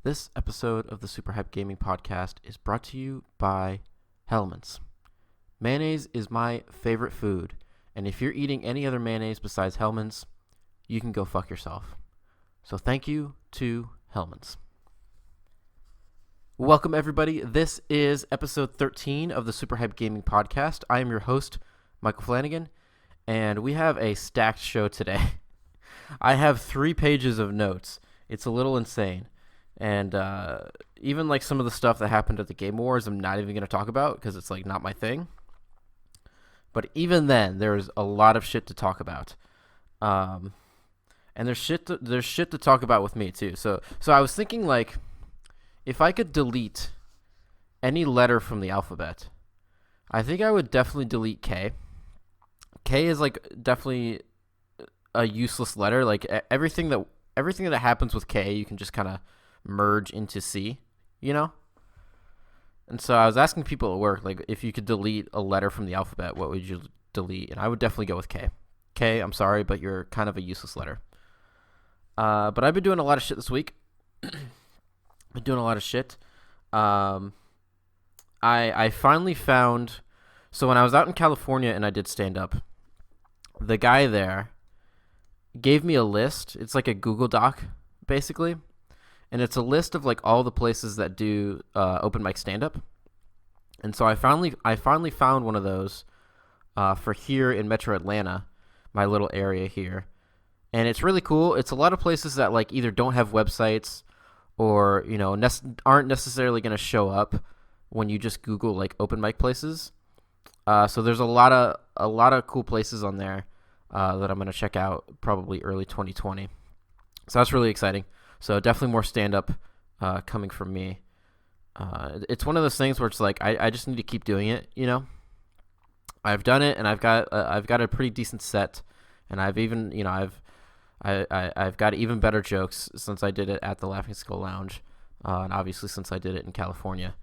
This episode of the SuperHypeGaming podcast is brought to you by Hellmann's. Mayonnaise is my favorite food, and if you're eating any other mayonnaise besides Hellmann's, you can go fuck yourself. So thank you to Hellmann's. Welcome everybody. This is episode 13 of the SuperHypeGaming podcast. I am your host, Michael Flanagan, and we have a stacked show today. I have 3 pages of notes. It's a little insane. And even like some of the stuff that happened at the Game Awards, I'm not even going to talk about because it's like not my thing. But even then, there's a lot of shit to talk about. And there's shit to talk about with me too. So I was thinking, like, if I could delete any letter from the alphabet, I think I would definitely delete K. K is like definitely a useless letter. Like everything that happens with K, you can just kind of merge into C, you know? And so I was asking people at work, like, if you could delete a letter from the alphabet, what would you delete? And I would definitely go with K. K, I'm sorry, but you're kind of a useless letter. But I've been doing a lot of shit this week. I finally found... So when I was out in California and I did stand-up, the guy there gave me a list. It's like a Google Doc, basically. And it's a list of like all the places that do open mic stand-up. And so I finally found one of those for here in Metro Atlanta, my little area here. And it's really cool. It's a lot of places that like either don't have websites or, you know, aren't necessarily going to show up when you just Google like open mic places. So there's a lot of cool places on there that I'm going to check out probably early 2020. So that's really exciting. So definitely more stand-up coming from me. It's one of those things where it's like I just need to keep doing it, you know? I've done it, and I've got a pretty decent set, and I've even, you know, I've got even better jokes since I did it at the Laughing Skull Lounge, and obviously since I did it in California.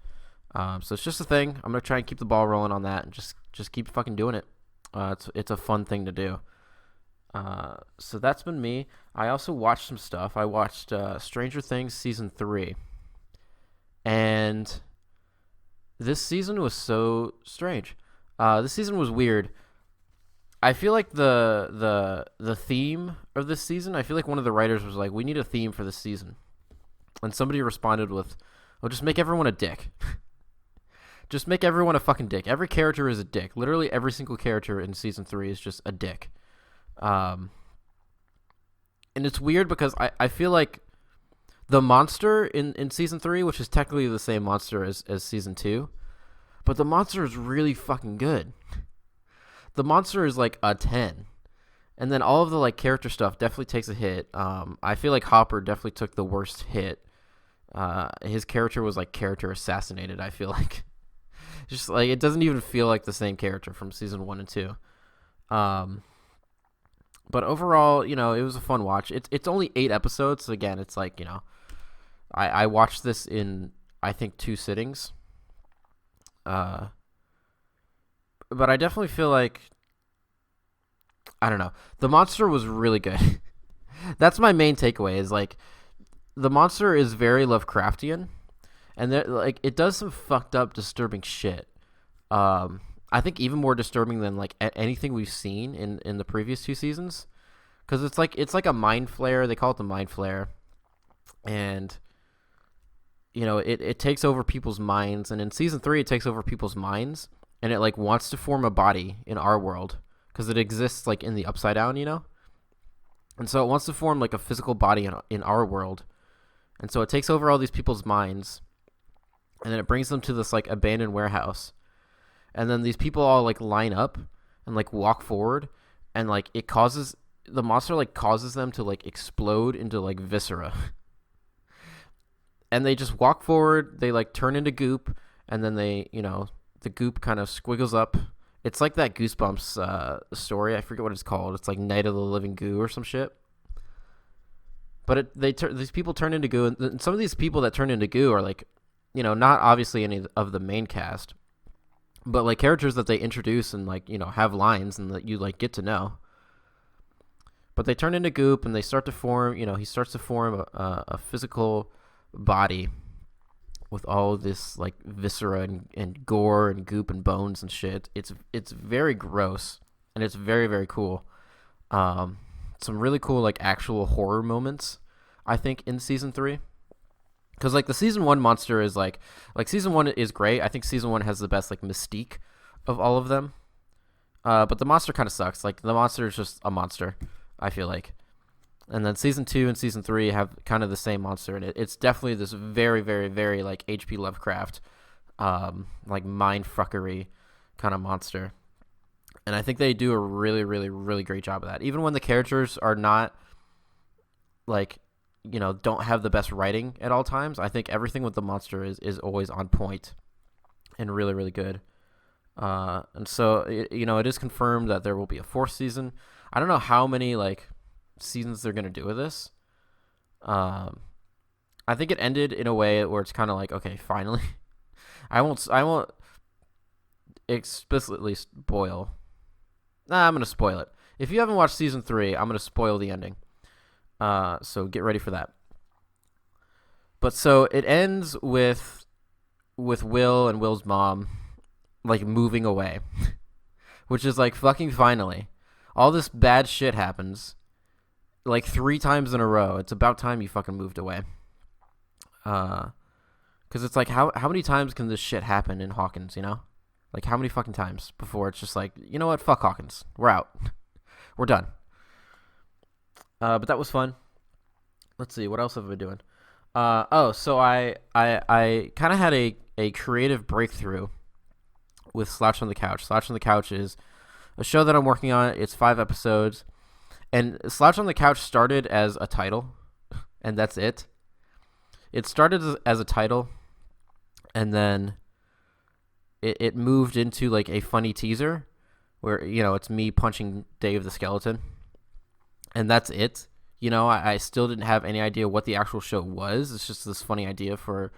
So it's just a thing. I'm gonna try and keep the ball rolling on that, and just keep fucking doing it. It's a fun thing to do. So that's been me. I also watched some stuff. I watched Stranger Things Season 3. And this season was so strange. This season was weird. I feel like the theme of this season, I feel like one of the writers was like, we need a theme for this season. And somebody responded with, well, just make everyone a dick. Just make everyone a fucking dick. Every character is a dick. Literally every single character in Season 3 is just a dick. And it's weird because I feel like the monster in Season 3, which is technically the same monster as Season 2, but the monster is really fucking good. The monster is like a 10. And then all of the like character stuff definitely takes a hit. I feel like Hopper definitely took the worst hit. His character was like character assassinated, I feel like. Just like it doesn't even feel like the same character from Season 1 and 2. But overall, you know, it was a fun watch. It's only 8 episodes. So again, it's like, you know, I watched this in, I think, 2 sittings. But I definitely feel like, I don't know. The monster was really good. That's my main takeaway is like, the monster is very Lovecraftian. And like it does some fucked up, disturbing shit. I think even more disturbing than like anything we've seen in the previous 2 seasons, because it's like a mind flare. They call it the mind flare, and you know it takes over people's minds. And in Season 3, it takes over people's minds, and it like wants to form a body in our world because it exists like in the Upside Down, you know. And so it wants to form like a physical body in our world, and so it takes over all these people's minds, and then it brings them to this like abandoned warehouse. And then these people all like line up and like walk forward, and like the monster like causes them to like explode into like viscera. And they just walk forward, they like turn into goop, and then they, you know, the goop kind of squiggles up. It's like that Goosebumps story. I forget what it's called. It's like Night of the Living Goo or some shit. But these people turn into goo, and some of these people that turn into goo are like, you know, not obviously any of the main cast, but like characters that they introduce and like, you know, have lines and that you like get to know. But they turn into goop and they start to form, you know, he starts to form a physical body with all this like viscera and gore and goop and bones and shit. It's very gross, and it's very, very cool. Some really cool like actual horror moments, I think, in season 3. Because like the season 1 monster is like season 1 is great. I think season 1 has the best like mystique of all of them. But the monster kind of sucks. Like the monster is just a monster, I feel like. And then season 2 and season 3 have kind of the same monster, and it's definitely this very, very, very like H.P. Lovecraft, like mindfuckery kind of monster. And I think they do a really, really, really great job of that. Even when the characters are not like, don't have the best writing at all times, I think everything with the monster is always on point and really, really good. And so, it is confirmed that there will be a 4th season. I don't know how many like seasons they're gonna do with this. I think it ended in a way where it's kind of like, okay, finally. I won't explicitly spoil. Nah, I'm gonna spoil it. If you haven't watched season 3, I'm gonna spoil the ending. So get ready for that. But so it ends with Will and Will's mom like moving away, which is like fucking finally. All this bad shit happens like 3 times in a row. It's about time you fucking moved away. Because it's like, how many times can this shit happen in Hawkins, Like, how many fucking times before it's just like, you know what, fuck Hawkins. We're out. We're done. But that was fun. Let's see, what else have I been doing? So I kind of had a creative breakthrough with Slouch on the Couch. Slouch on the Couch is a show that I'm working on. It's 5 episodes. And Slouch on the Couch started as a title, and that's it. It started as a title, and then it moved into like a funny teaser where, it's me punching Dave the Skeleton, and that's it. I still didn't have any idea what the actual show was. It's just this funny idea for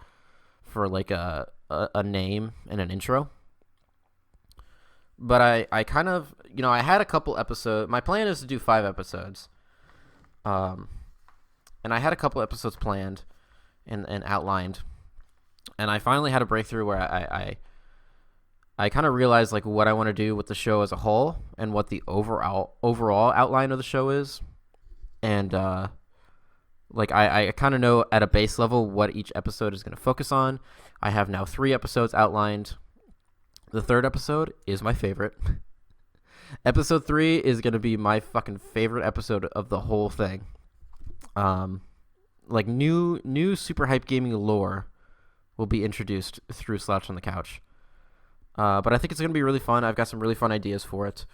like a name and an intro. But I kind of, I had a couple episodes. My plan is to do 5 episodes. And I had a couple episodes planned and outlined. And I finally had a breakthrough where I kind of realized like what I want to do with the show as a whole and what the overall outline of the show is. And like I kind of know at a base level what each episode is going to focus on. I have now 3 episodes outlined. The 3rd episode is my favorite. Episode 3 is going to be my fucking favorite episode of the whole thing. Like new Super Hype Gaming lore will be introduced through Slouch on the Couch. But I think it's going to be really fun. I've got some really fun ideas for it.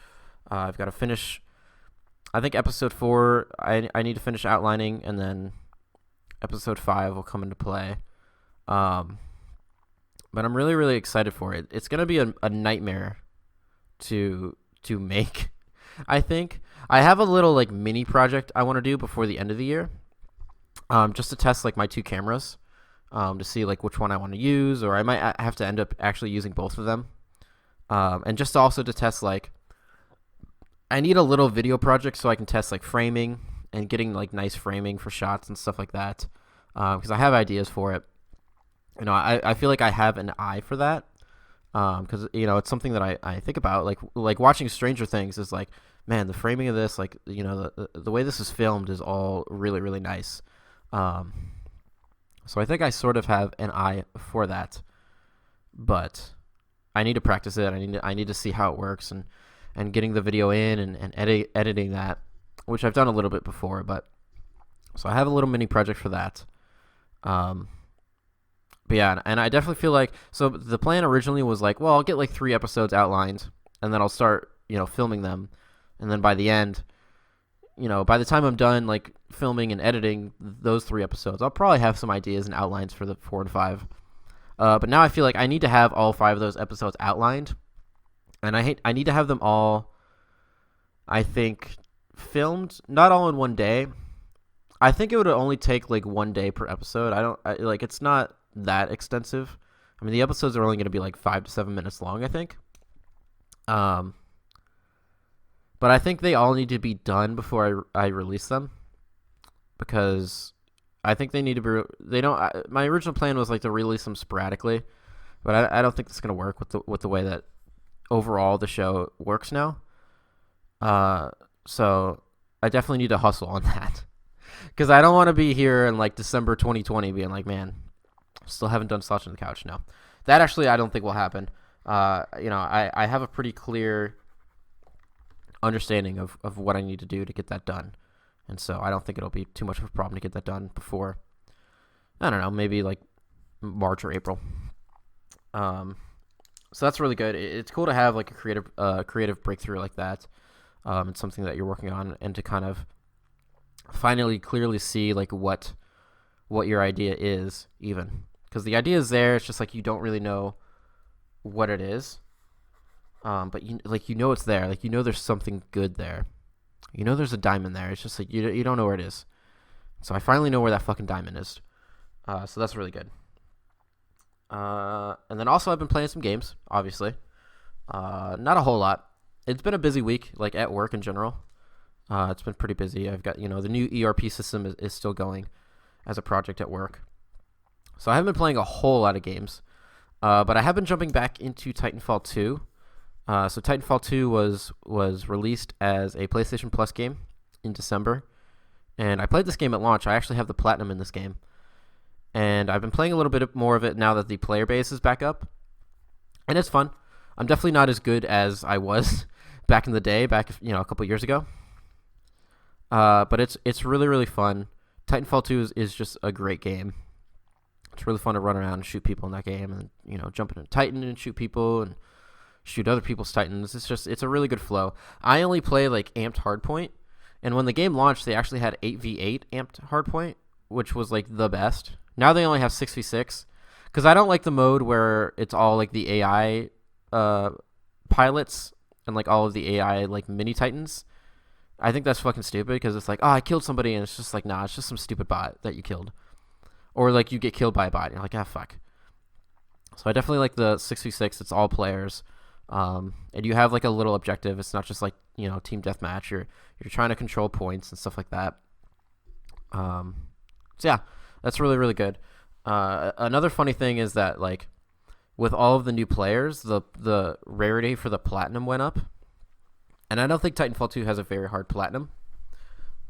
I've got to finish, I think episode 4, I need to finish outlining, and then episode 5 will come into play. But I'm really, really excited for it. It's going to be a nightmare to make, I think. I have a little like mini project I want to do before the end of the year, just to test like my 2 cameras, to see like which one I want to use, or I might have to end up actually using both of them. And just also to test like, I need a little video project so I can test like framing and getting like nice framing for shots and stuff like that. Because I have ideas for it. I feel like I have an eye for that. Because, it's something that I think about. Like watching Stranger Things is like, man, the framing of this, like, the way this is filmed is all really, really nice. So I think I sort of have an eye for that. But I need to practice it. I need to see how it works and getting the video in and editing that, which I've done a little bit before. But so I have a little mini project for that. But yeah, and I definitely feel like, so the plan originally was like, well, I'll get like 3 episodes outlined, and then I'll start, filming them. And then by the end, by the time I'm done like filming and editing those 3 episodes, I'll probably have some ideas and outlines for the 4 and 5. But now I feel like I need to have all 5 of those episodes outlined. And I need to have them all, I think, filmed, not all in one day. I think it would only take like 1 day per episode. It's not that extensive. I mean, the episodes are only going to be like 5 to 7 minutes long, I think. But I think they all need to be done before I release them, because I think they need to be. They don't. My original plan was like to release them sporadically, but I don't think it's gonna work with the way that overall the show works now. So I definitely need to hustle on that because I don't want to be here in like December 2020 being like, man, still haven't done Slouch on the Couch. No, that actually I don't think will happen. I have a pretty clear understanding of what I need to do to get that done. And so I don't think it'll be too much of a problem to get that done before, I don't know, maybe like March or April. So that's really good. It's cool to have like a creative breakthrough like that. It's something that you're working on, and to kind of finally clearly see like what your idea is, even because the idea is there. It's just like you don't really know what it is. But you know it's there. Like, you know there's something good there. You know there's a diamond there. It's just like you don't know where it is. So I finally know where that fucking diamond is. So that's really good. And then also I've been playing some games, obviously. Not a whole lot. It's been a busy week, like at work in general. It's been pretty busy. I've got, the new ERP system is still going as a project at work. So I haven't been playing a whole lot of games. But I have been jumping back into Titanfall 2. So Titanfall 2 was released as a PlayStation Plus game in December. And I played this game at launch. I actually have the platinum in this game. And I've been playing a little bit more of it now that the player base is back up. And it's fun. I'm definitely not as good as I was back in the day, a couple years ago. But it's really, really fun. Titanfall 2 is just a great game. It's really fun to run around and shoot people in that game, and jump into Titan and shoot people and shoot other people's Titans. It's a really good flow. I only play like amped hardpoint, and when the game launched, they actually had 8v8 amped hardpoint, which was like the best. Now they only have 6v6, because I don't like the mode where it's all like the AI pilots and like all of the AI like mini Titans. I think that's fucking stupid, because it's like, oh, I killed somebody, and it's just like, nah, it's just some stupid bot that you killed. Or like you get killed by a bot, and you're like, ah, fuck. So I definitely like the 6v6. It's all players. And you have like a little objective. It's not just like, team deathmatch. You're trying to control points and stuff like that. So yeah, that's really, really good. Another funny thing is that like with all of the new players, the rarity for the platinum went up. And I don't think Titanfall 2 has a very hard platinum.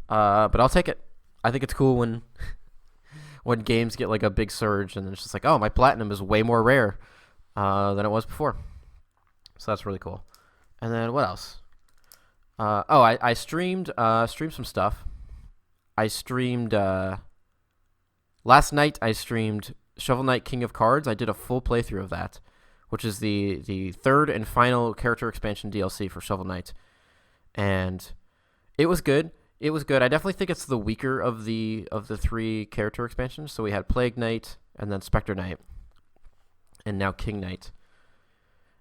But I'll take it. I think it's cool when games get like a big surge, and it's just like, oh, my platinum is way more rare than it was before. So that's really cool. And then what else? I streamed some stuff. I streamed last night. I streamed Shovel Knight King of Cards. I did a full playthrough of that, which is the third and final character expansion DLC for Shovel Knight, and it was good. It was good. I definitely think it's the weaker of the three character expansions. So we had Plague Knight, and then Spectre Knight, and now King Knight.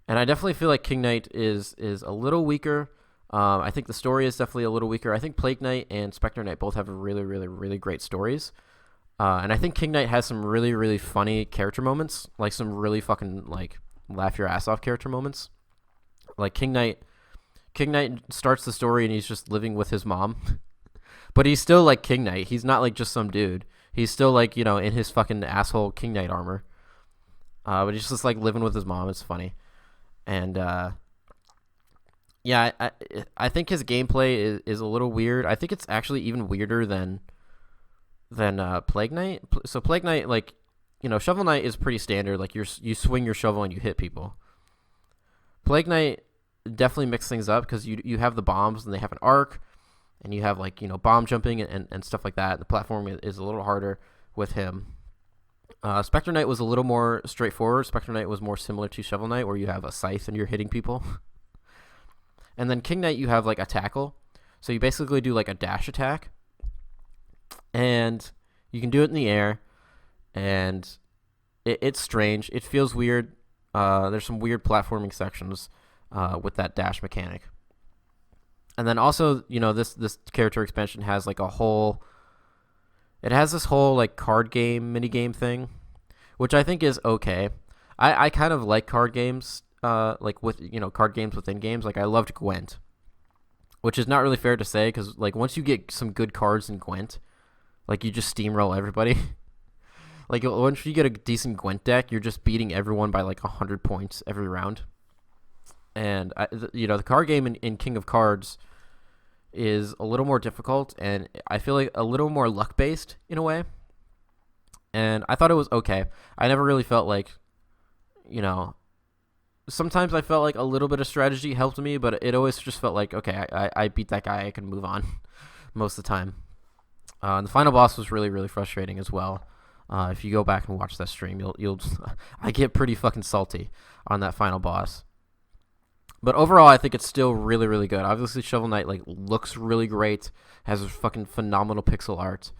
And I definitely feel like King Knight is a little weaker. I think the story is definitely a little weaker. I think Plague Knight and Spectre Knight both have really, really, really great stories. And I think King Knight has some really, really funny character moments, like some really fucking like laugh your ass off character moments. Like King Knight starts the story and he's just living with his mom. But he's still like King Knight. He's not like just some dude. He's still like, in his fucking asshole King Knight armor. But he's just like living with his mom. It's funny. And yeah, I think his gameplay is a little weird. I think it's actually even weirder than Plague Knight. So Plague Knight, like, Shovel Knight is pretty standard. Like you swing your shovel and you hit people. Plague Knight definitely mix things up, because you have the bombs and they have an arc. And you have like, bomb jumping and stuff like that. The platform is a little harder with him. Spectre Knight was a little more straightforward. Spectre Knight was more similar to Shovel Knight, where you have a scythe and you're hitting people. And then King Knight, you have like a tackle. So you basically do like a dash attack. And you can do it in the air. And it's strange. It feels weird. There's some weird platforming sections with that dash mechanic. And then also, this character expansion has like it has this whole like card game, mini game thing, which I think is okay. I kind of like card games, like with, card games within games. Like I loved Gwent, which is not really fair to say, because like once you get some good cards in Gwent, Like you just steamroll everybody. Like once you get a decent Gwent deck, you're just beating everyone by like 100 points every round. And the card game in King of Cards is a little more difficult, and I feel like a little more luck based in a way. And I thought it was okay. I never really felt like, sometimes I felt like a little bit of strategy helped me, but it always just felt like, okay, I beat that guy, I can move on most of the time. And the final boss was really, really frustrating as well. If you go back and watch that stream, you'll I get pretty fucking salty on that final boss. But overall, I think it's still really, really good. Obviously, Shovel Knight like looks really great, has fucking phenomenal pixel art.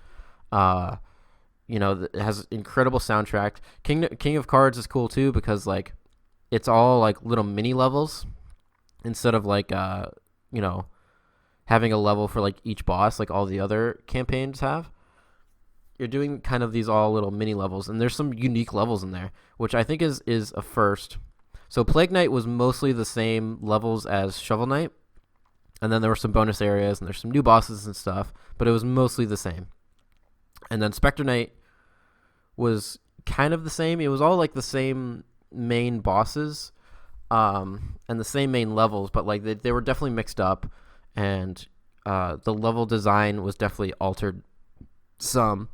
It has incredible soundtrack. King of Cards is cool too because like it's all like little mini levels instead of like having a level for like each boss like all the other campaigns have. You're doing kind of these all little mini levels, and there's some unique levels in there, which I think is a first. So Plague Knight was mostly the same levels as Shovel Knight, and then there were some bonus areas, and there's some new bosses and stuff, but it was mostly the same. And then Spectre Knight was kind of the same. It was all like the same main bosses, and the same main levels, but like they were definitely mixed up, and the level design was definitely altered some.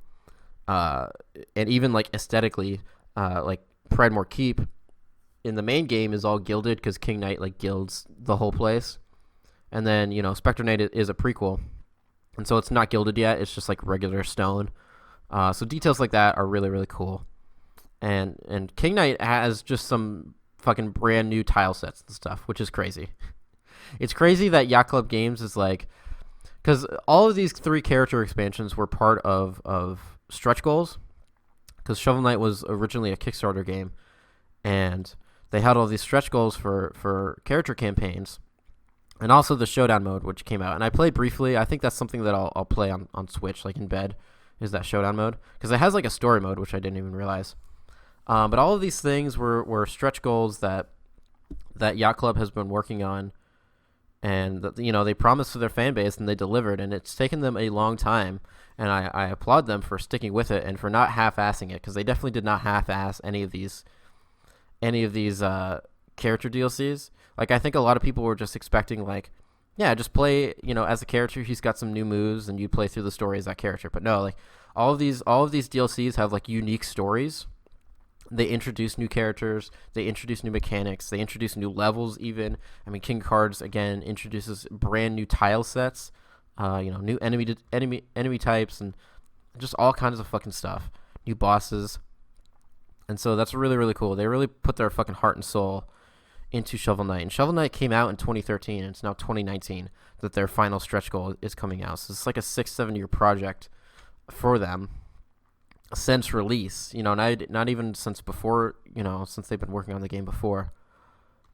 And even like aesthetically, like Pridemore Keep in the main game is all gilded because King Knight like gilds the whole place, and then Spectre Knight is a prequel, and so it's not gilded yet. It's just like regular stone. So details like that are really, really cool, and King Knight has just some fucking brand new tile sets and stuff, which is crazy. It's crazy that Yacht Club Games is like, because all of these 3 character expansions were part of stretch goals, because Shovel Knight was originally a Kickstarter game, and they had all these stretch goals for character campaigns, and also the Showdown mode, which came out. And I played briefly. I think that's something that I'll play on Switch, like in bed, is that Showdown mode, because it has like a story mode, which I didn't even realize. But all of these things were stretch goals that Yacht Club has been working on, and they promised to their fan base, and they delivered, and it's taken them a long time. And I applaud them for sticking with it and for not half-assing it, because they definitely did not half-ass any of these character DLCs. Like, I think a lot of people were just expecting, like, yeah, just play, as a character, he's got some new moves, and you play through the story as that character. But no, like, all of these DLCs have, like, unique stories. They introduce new characters, they introduce new mechanics, they introduce new levels even. I mean, King Cards, again, introduces brand new tile sets, new enemy types, and just all kinds of fucking stuff. New bosses. And so that's really, really cool. They really put their fucking heart and soul into Shovel Knight. And Shovel Knight came out in 2013, and it's now 2019 that their final stretch goal is coming out. So it's like a 6-7 year project for them since release. Not even since before, since they've been working on the game before.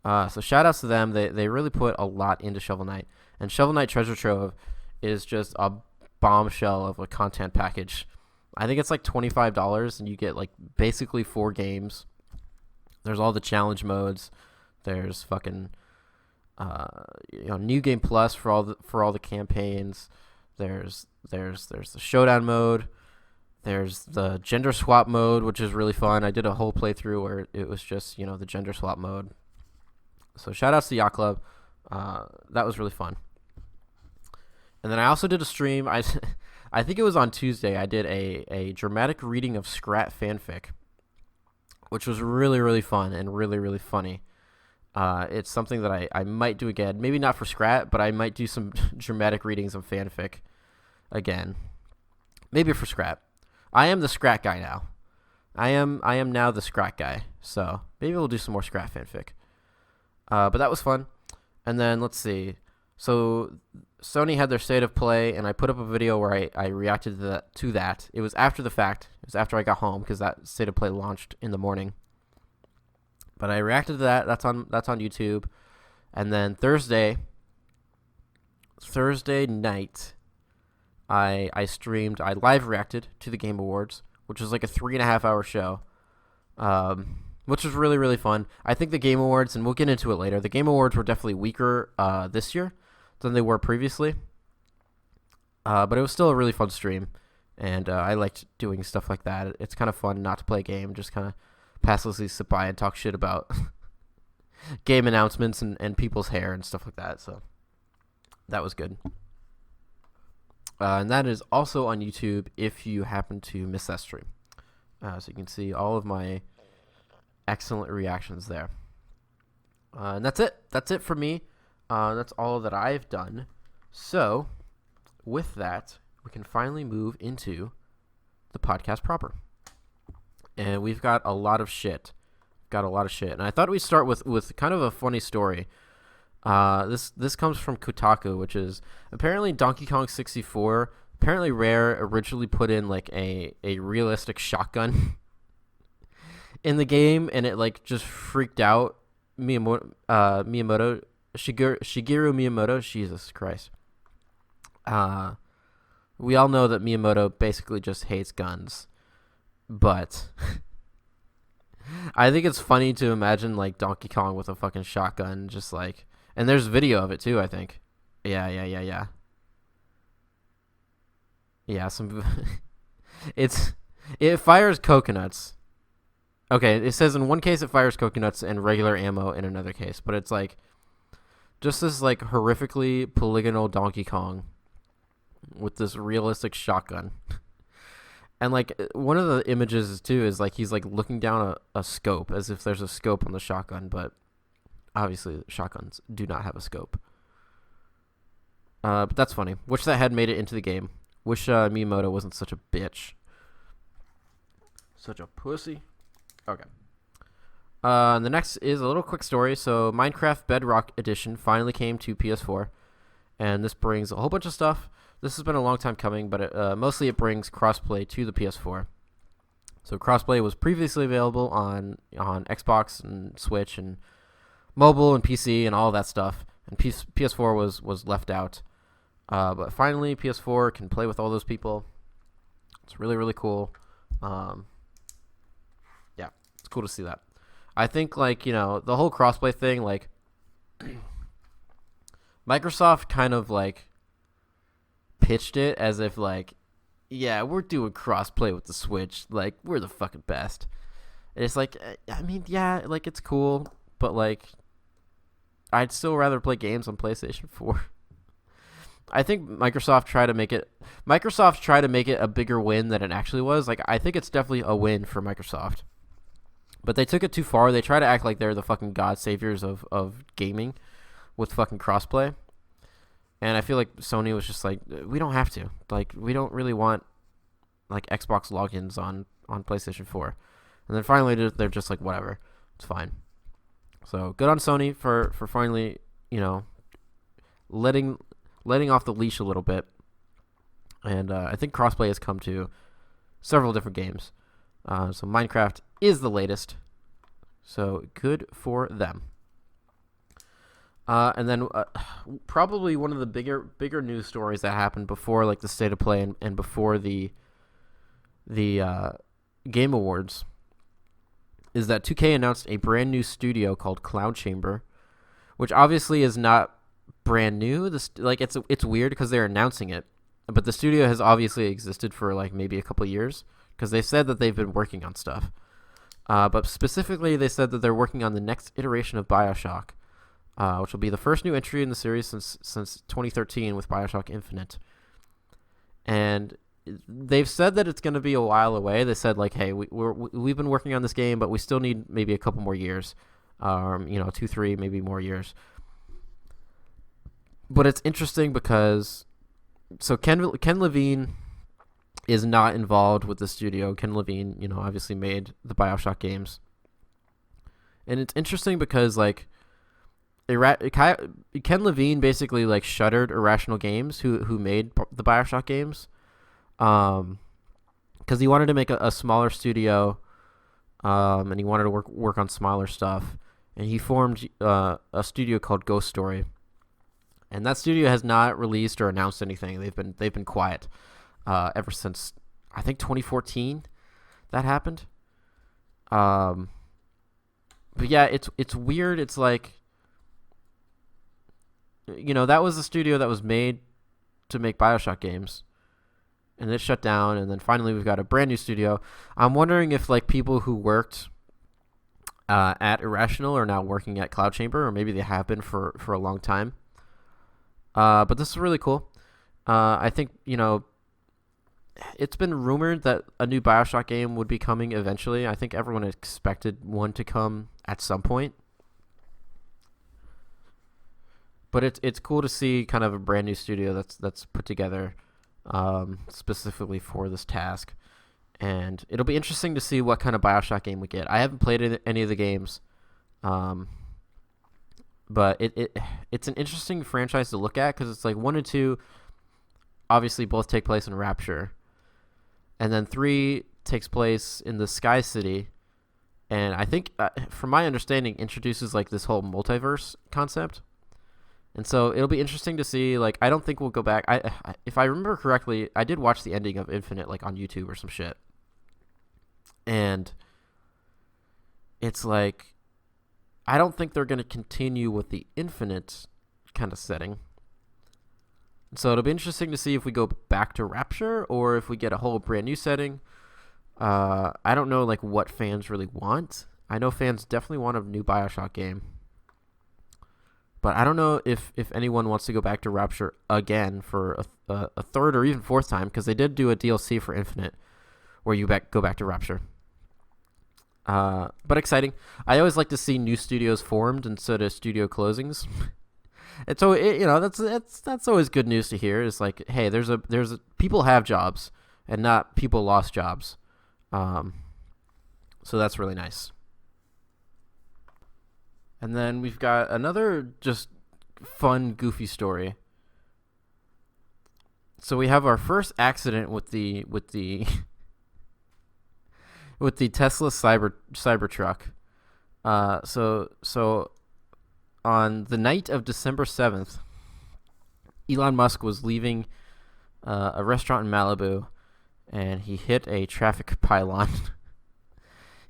So shout outs to them. They really put a lot into Shovel Knight. And Shovel Knight Treasure Trove is just a bombshell of a content package. I think it's like $25, and you get like basically 4 games. There's all the challenge modes. There's fucking New Game Plus for all the campaigns. There's the Showdown mode. There's the gender swap mode, which is really fun. I did a whole playthrough where it was just the gender swap mode. So shout outs to Yacht Club. That was really fun. And then I also did a stream. I think it was on Tuesday. I did a dramatic reading of Scrat Fanfic, which was really, really fun and really, really funny. It's something that I might do again. Maybe not for Scrat, but I might do some dramatic readings of fanfic again. Maybe for Scrat. I am the Scrat guy now. I am now the Scrat guy. So maybe we'll do some more Scrat fanfic. But that was fun. And then let's see. So Sony had their state of play, and I put up a video where I reacted to that. It was after the fact. It was after I got home because that state of play launched in the morning. But I reacted to that. That's on YouTube. And then Thursday night, I streamed. I live reacted to the Game Awards, which was like a 3.5 hour show, which was really, really fun. I think the Game Awards, and we'll get into it later, the Game Awards were definitely weaker this year than they were previously. But it was still a really fun stream. and I liked doing stuff like that. It's kind of fun not to play a game, just kind of passively sit by and talk shit about game announcements and people's hair and stuff like that. So that was good. And that is also on YouTube if you happen to miss that stream. So you can see all of my excellent reactions there. And that's it. That's it for me. That's all that I've done. So with that, we can finally move into the podcast proper. And we've got a lot of shit. And I thought we'd start with kind of a funny story. This comes from Kotaku, which is apparently Donkey Kong 64. Apparently Rare originally put in like a realistic shotgun in the game, and it like just freaked out Shigeru Miyamoto. Jesus Christ. We all know that Miyamoto basically just hates guns, but I think it's funny to imagine like Donkey Kong with a fucking shotgun, just like, and there's video of it too, I think. Yeah. It fires coconuts. Okay, it says in one case it fires coconuts and regular ammo in another case, but it's like just this like horrifically polygonal Donkey Kong with this realistic shotgun. And like one of the images too is like he's like looking down a scope as if there's a scope on the shotgun, but obviously shotguns do not have a scope. But that's funny. Wish that had made it into the game. Wish Miyamoto wasn't such a bitch. Such a pussy. Okay. The next is a little quick story. So Minecraft Bedrock Edition finally came to PS4, and this brings a whole bunch of stuff. This has been a long time coming, but mostly it brings crossplay to the PS4. So crossplay was previously available on Xbox and Switch and mobile and PC and all that stuff, and PS4 was left out. But finally, PS4 can play with all those people. It's really, really cool. Yeah, it's cool to see that. I think, like, you know, the whole crossplay thing, like, Microsoft kind of, like, pitched it as if, like, yeah, we're doing crossplay with the Switch. Like, we're the fucking best. And it's like, I mean, yeah, like, it's cool, but, like, I'd still rather play games on PlayStation 4. I think Microsoft tried to make it a bigger win than it actually was. Like, I think it's definitely a win for Microsoft. But they took it too far. They try to act like they're the fucking god saviors of gaming with fucking crossplay. And I feel like Sony was just like, we don't have to. Like, we don't really want, like, Xbox logins on PlayStation 4. And then finally they're just like, whatever. It's fine. So good on Sony for finally, you know, letting off the leash a little bit. And I think crossplay has come to several different games. So Minecraft is the latest. So good for them. And then probably one of the bigger news stories that happened before, like, the State of Play and before the Game Awards is that 2K announced a brand new studio called Cloud Chamber, which obviously is not brand new. It's weird because they're announcing it, but the studio has obviously existed for like maybe a couple of years because they said that they've been working on stuff. But specifically, they said that they're working on the next iteration of BioShock, which will be the first new entry in the series since 2013 with BioShock Infinite. And they've said that it's going to be a while away. They said, like, hey, we've been working on this game, but we still need maybe a couple more years, 2, 3, maybe more years. But it's interesting because, so Ken Levine is not involved with the studio. Ken Levine, obviously made the BioShock games. And it's interesting because, like, Ken Levine basically, like, shuttered Irrational Games, who made the BioShock games, because he wanted to make a smaller studio, and he wanted to work on smaller stuff. And he formed a studio called Ghost Story. And that studio has not released or announced anything. They've been quiet ever since, I think, 2014 that happened. But yeah, it's weird. It's like, that was the studio that was made to make BioShock games. and it shut down, and then finally we've got a brand new studio. I'm wondering if like people who worked at Irrational are now working at Cloud Chamber, or maybe they have been for a long time. But this is really cool. I think, it's been rumored that a new BioShock game would be coming eventually. I think everyone expected one to come at some point. But it's cool to see kind of a brand new studio that's put together specifically for this task. And it'll be interesting to see what kind of BioShock game we get. I haven't played any of the games, but it's an interesting franchise to look at because it's like 1 and 2 obviously both take place in Rapture, and then 3 takes place in the Sky City, and I think, from my understanding, introduces like this whole multiverse concept. And so it'll be interesting to see. Like, I don't think we'll go back. If I remember correctly, I did watch the ending of Infinite like on YouTube or some shit. And it's like, I don't think they're going to continue with the Infinite kind of setting. So it'll be interesting to see if we go back to Rapture or if we get a whole brand new setting. I don't know like what fans really want. I know fans definitely want a new BioShock game. But I don't know if anyone wants to go back to Rapture again for a third or even fourth time, because they did do a DLC for Infinite where you go back to Rapture. But exciting. I always like to see new studios formed instead of studio closings. And so that's always good news to hear. Is like, hey, there's people have jobs and not people lost jobs. So that's really nice. And then we've got another just fun, goofy story. So we have our first accident with the Tesla Cybertruck. So on the night of December 7th, Elon Musk was leaving a restaurant in Malibu, and he hit a traffic pylon.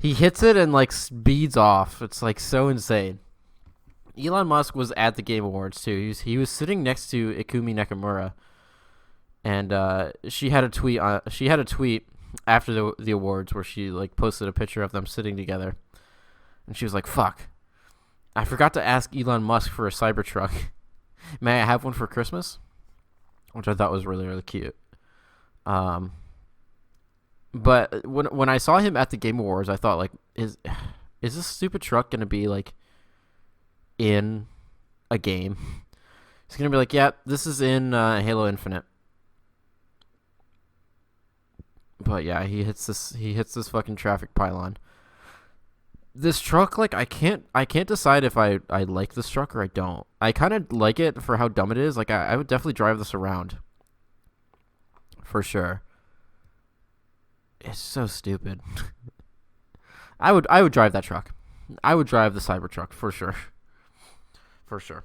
He hits it and like speeds off. It's like so insane. Elon Musk was at the Game Awards too. He was sitting next to Ikumi Nakamura, and she had a tweet. She had a tweet after the awards where she like posted a picture of them sitting together, and she was like, "Fuck, I forgot to ask Elon Musk for a Cybertruck. May I have one for Christmas?" Which I thought was really, really cute. But when I saw him at the Game Awards, I thought, like, is this stupid truck gonna be like in a game? He's gonna be like, yeah, this is in Halo Infinite. But yeah, he hits this fucking traffic pylon. This truck, like, I can't decide if I like this truck or I don't. I kind of like it for how dumb it is. Like, I would definitely drive this around for sure. It's so stupid. I would drive that truck. I would drive the Cybertruck for sure. For sure.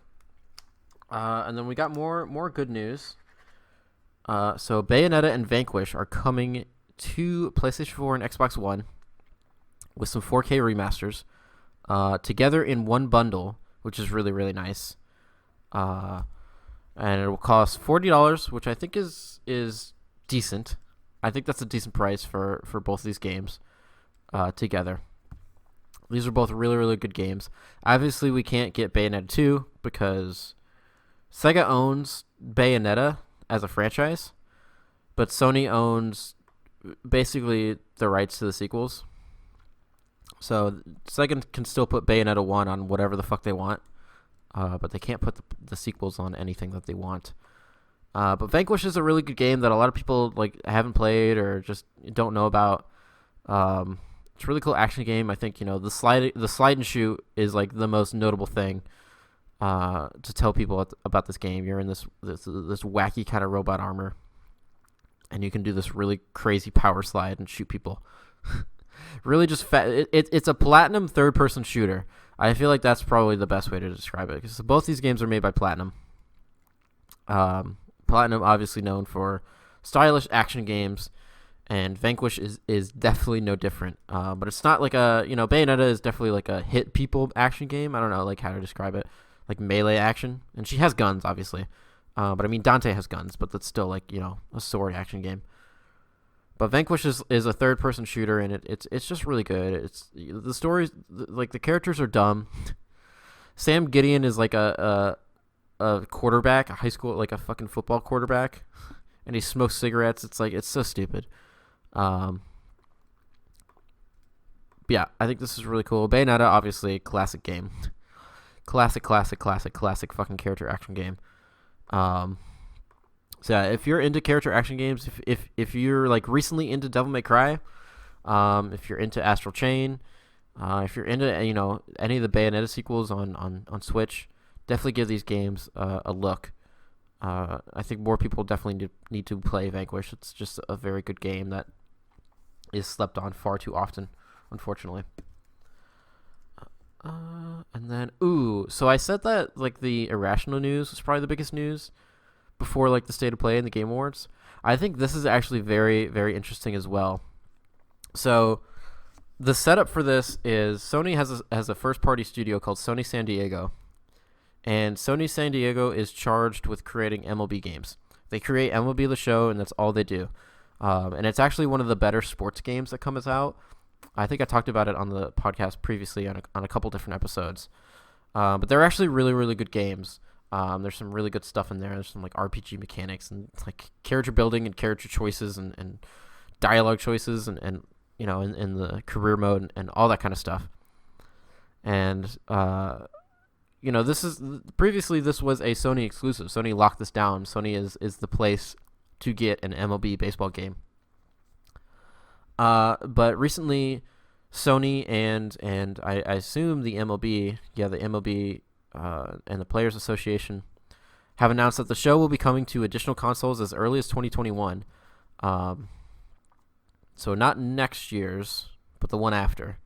And then we got more good news. So Bayonetta and Vanquish are coming to PlayStation 4 and Xbox One with some 4K remasters together in one bundle, which is really, really nice. And it will cost $40, which I think is decent. I think that's a decent price for both of these games together. These are both really, really good games. Obviously, we can't get Bayonetta 2 because Sega owns Bayonetta as a franchise, but Sony owns basically the rights to the sequels. So Sega can still put Bayonetta 1 on whatever the fuck they want, but they can't put the sequels on anything that they want. But Vanquish is a really good game that a lot of people like haven't played or just don't know about. It's a really cool action game. I think the slide and shoot is like the most notable thing to tell people about this game. You're in this wacky kind of robot armor, and you can do this really crazy power slide and shoot people. Really, just it's a platinum third-person shooter. I feel like that's probably the best way to describe it because both these games are made by Platinum. Platinum obviously known for stylish action games, and Vanquish is definitely no different. But it's not like Bayonetta is definitely like a hit people action game. I don't know like how to describe it, like melee action. And she has guns, obviously. But I mean Dante has guns, but that's still like a sword action game. But Vanquish is a third person shooter, and it's just really good. It's the stories, like the characters are dumb. Sam Gideon is like a quarterback, a high school, like a fucking football quarterback, and he smokes cigarettes. It's so stupid. Yeah, I think this is really cool. Bayonetta, obviously, classic game. Classic fucking character action game. So yeah, if you're into character action games, if you're like recently into Devil May Cry, if you're into Astral Chain, if you're into any of the Bayonetta sequels on Switch, definitely give these games a look. I think more people definitely need to play Vanquish. It's just a very good game that is slept on far too often, unfortunately. And then, so I said that like the Irrational news was probably the biggest news before like the State of Play and the Game Awards. I think this is actually very, very interesting as well. So the setup for this is Sony has a first-party studio called Sony San Diego, and Sony San Diego is charged with creating MLB games. They create MLB The Show, and that's all they do. And it's actually one of the better sports games that comes out. I think I talked about it on the podcast previously on a couple different episodes. But they're actually really, really good games. There's some really good stuff in there. There's some like RPG mechanics and like character building and character choices and dialogue choices and in the career mode and all that kind of stuff. And this was a Sony exclusive. Sony locked this down. Sony is the place to get an MLB baseball game. But recently, Sony and I assume the MLB, and the Players Association have announced that the show will be coming to additional consoles as early as 2021. So not next year's, but the one after.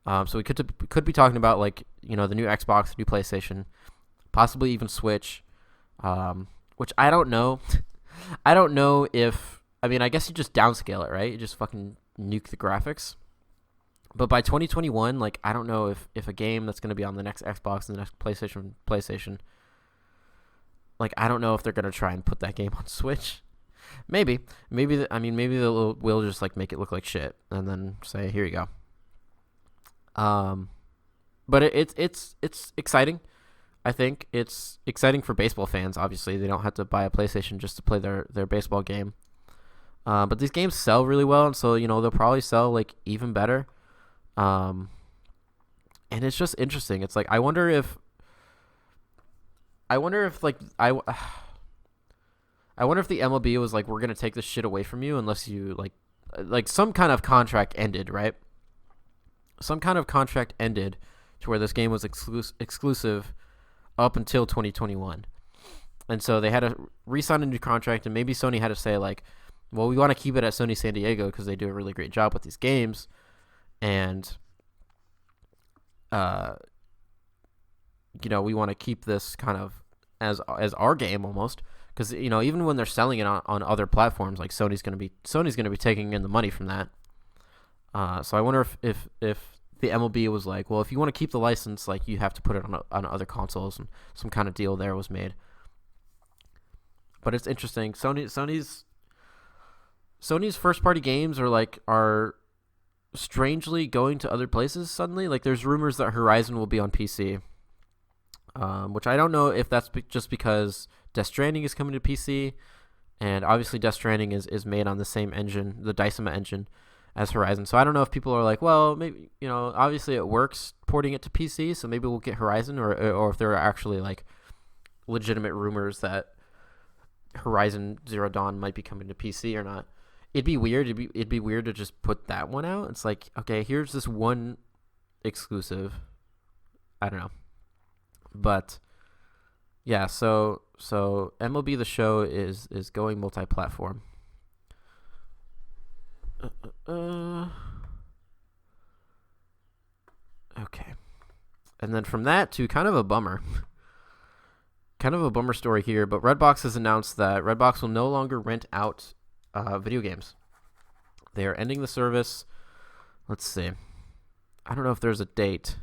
So we could be talking about like the new Xbox, new PlayStation, possibly even Switch, which I don't know. I don't know if. I mean, I guess you just downscale it, right? You just fucking nuke the graphics. But by 2021, like, I don't know if a game that's going to be on the next Xbox and the next PlayStation, like, I don't know if they're going to try and put that game on Switch. Maybe they'll just, like, make it look like shit and then say, here you go. But it's exciting. I think it's exciting for baseball fans, obviously. They don't have to buy a PlayStation just to play their baseball game. But these games sell really well, and so, they'll probably sell, like, even better. And it's just interesting. It's like I wonder if like I wonder if the MLB was like, we're gonna take this shit away from you unless you like some kind of contract ended, right? Some kind of contract ended to where this game was exclusive up until 2021, and so they had to re-sign a new contract, and maybe Sony had to say like, well, we want to keep it at Sony San Diego because they do a really great job with these games. And, we want to keep this kind of as our game almost, because even when they're selling it on other platforms, like Sony's gonna be taking in the money from that. So I wonder if the MLB was like, well, if you want to keep the license, like you have to put it on other consoles, and some kind of deal there was made. But it's interesting. Sony's first party games are strangely going to other places suddenly. Like there's rumors that Horizon will be on PC, which I don't know if that's just because Death Stranding is coming to PC, and obviously Death Stranding is made on the same engine, the Dicema engine, as Horizon. So I don't know if people are like, well, maybe obviously it works porting it to PC, so maybe we'll get Horizon, or if there are actually like legitimate rumors that Horizon Zero Dawn might be coming to PC or not. It'd be weird. It'd be weird to just put that one out. It's like, okay, here's this one exclusive. I don't know, but yeah. So MLB The Show is going multi-platform. Okay, and then from that to kind of a bummer story here. But Redbox has announced that Redbox will no longer rent out video games. They are ending the service. Let's see. I don't know if there's a date,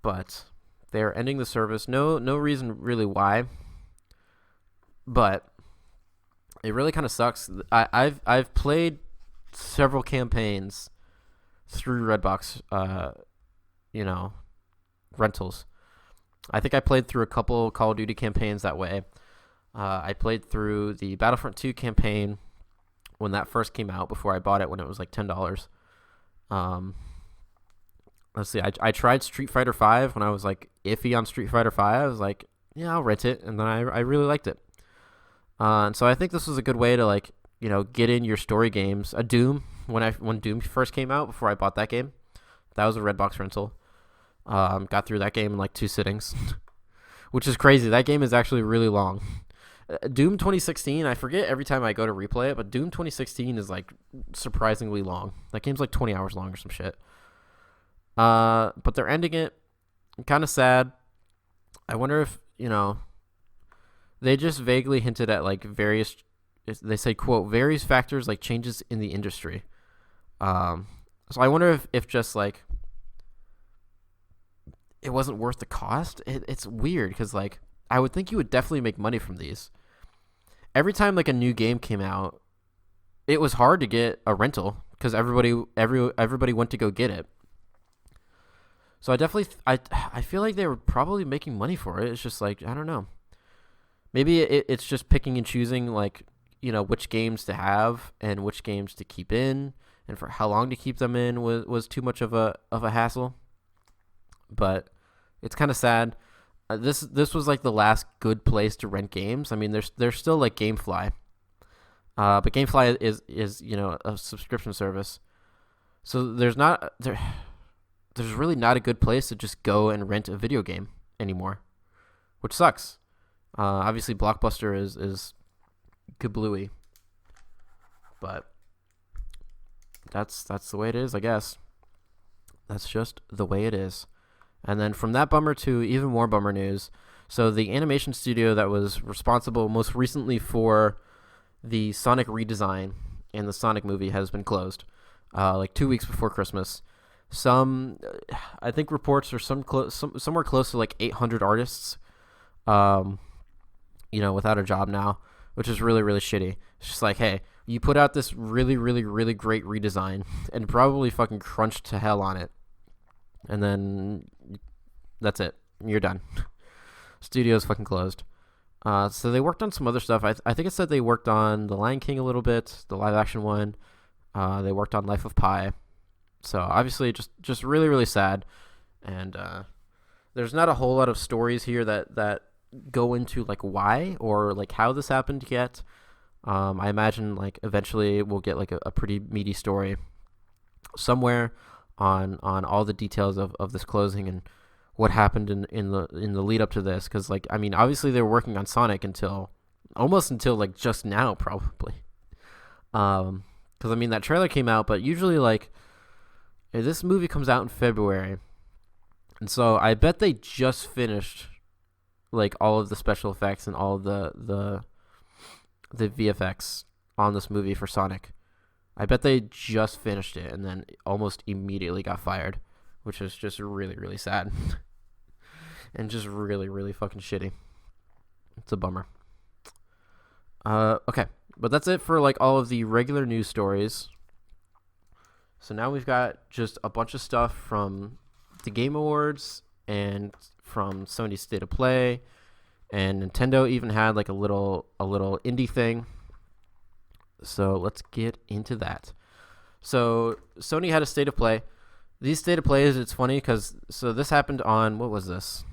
but they are ending the service. No reason really why. But It really kind of sucks. I've played several campaigns through Redbox, you know, rentals. I think I played through a couple Call of Duty campaigns that way. I played through the Battlefront 2 campaign when that first came out, before I bought it when it was like $10. Let's see. I tried Street Fighter 5 when I was like iffy on Street Fighter 5. I was like, yeah, I'll rent it, and then I really liked it. And so I think this was a good way to, like, you know, get in your story games. A Doom, when Doom first came out, before I bought that game, that was a Redbox rental. Got through that game in like 2 sittings, which is crazy. That game is actually really long. Doom 2016, I forget every time I go to replay it, but Doom 2016 is like surprisingly long. That game's like 20 hours long or some shit. But they're ending it. I'm kind of sad. I wonder if, you know, they just vaguely hinted at like various, they say, quote, various factors like changes in the industry. So I wonder if just like it wasn't worth the cost. It's weird because like I would think you would definitely make money from these. Every time like a new game came out, it was hard to get a rental because everybody went to go get it. So I feel like they were probably making money for it. It's just like, I don't know. Maybe it's just picking and choosing, like, you know, which games to have and which games to keep in, and for how long to keep them in was too much of a hassle. But it's kind of sad. This was like the last good place to rent games. I mean, there's still like GameFly, but GameFly is you know, a subscription service, so there's really not a good place to just go and rent a video game anymore, which sucks. Obviously, Blockbuster is kablooey, but that's the way it is, I guess. That's just the way it is. And then from that bummer to even more bummer news. So the animation studio that was responsible most recently for the Sonic redesign and the Sonic movie has been closed, like 2 weeks before Christmas. I think reports are somewhere close to like 800 artists, you know, without a job now, which is really, really shitty. It's just like, hey, you put out this really, really, really great redesign and probably fucking crunched to hell on it, and then that's it. You're done. Studio's fucking closed. So they worked on some other stuff. I think it said they worked on The Lion King a little bit, the live action one. They worked on Life of Pi. So obviously just really, really sad. And there's not a whole lot of stories here that go into like why or like how this happened yet. I imagine like eventually we'll get like a pretty meaty story somewhere on all the details of this closing and what happened in the lead up to this. Because like, I mean, obviously they were working on Sonic until like just now probably. Because I mean, that trailer came out, but usually like this movie comes out in February, and so I bet they just finished like all of the special effects and all of the VFX on this movie for Sonic. I bet they just finished it and then almost immediately got fired, which is just really, really sad. And just really, really fucking shitty. It's a bummer. Okay, but that's it for like all of the regular news stories. So now we've got just a bunch of stuff from the Game Awards and from Sony's State of Play, and Nintendo even had like a little indie thing. So let's get into that. So Sony had a State of Play. These State of Plays, it's funny because this happened on, what was this?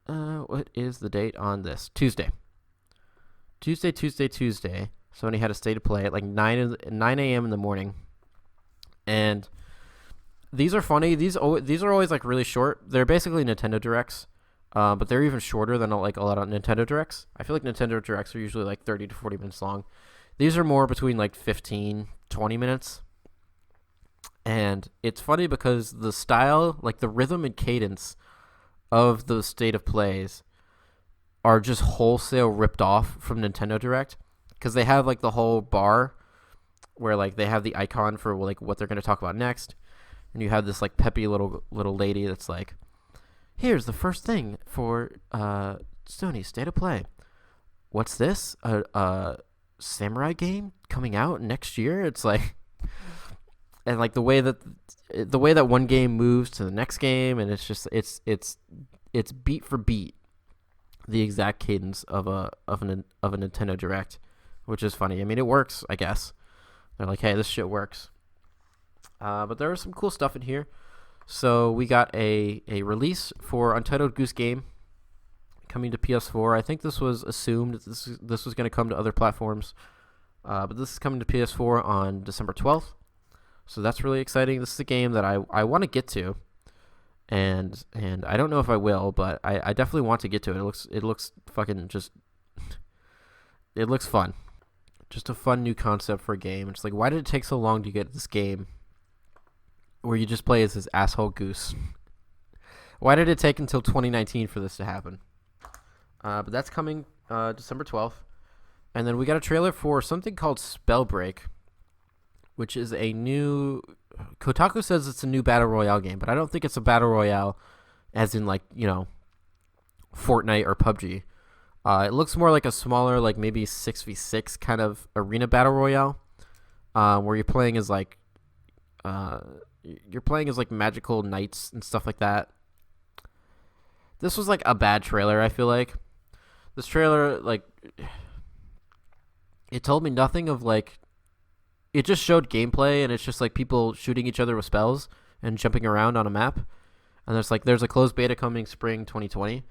What is the date on this? Tuesday. Sony had a State of Play at like 9 a.m. in the morning. And these are funny. These are always like really short. They're basically Nintendo Directs, but they're even shorter than like a lot of Nintendo Directs. I feel like Nintendo Directs are usually like 30 to 40 minutes long. These are more between like 15, 20 minutes. And it's funny because the style, like the rhythm and cadence of those State of Plays are just wholesale ripped off from Nintendo Direct, because they have like the whole bar where like they have the icon for like what they're going to talk about next, and you have this like peppy little lady that's like, here's the first thing for Sony State of Play. what's this? A samurai game coming out next year? It's like, and like the way that one game moves to the next game, and it's just it's beat for beat the exact cadence of a Nintendo Direct, which is funny. I mean, it works, I guess. They're like, hey, this shit works. But there was some cool stuff in here. So we got a release for Untitled Goose Game coming to PS4. I think this was assumed this was going to come to other platforms, but this is coming to PS4 on December 12th. So that's really exciting. This is a game that I want to get to, and I don't know if I will, but I definitely want to get to it. It looks fucking just it looks fun. Just a fun new concept for a game. It's like, why did it take so long to get this game where you just play as this asshole goose? Why did it take until 2019 for this to happen? But that's coming December 12th. And then we got a trailer for something called Spellbreak, which is a new... Kotaku says it's a new Battle Royale game, but I don't think it's a Battle Royale as in, like, you know, Fortnite or PUBG. It looks more like a smaller, like maybe 6v6 kind of arena Battle Royale, where you're playing as, like... magical knights and stuff like that. This was like a bad trailer, I feel like. This trailer, like, it told me nothing of, like, it just showed gameplay, and it's just like people shooting each other with spells and jumping around on a map. And there's a closed beta coming spring 2020.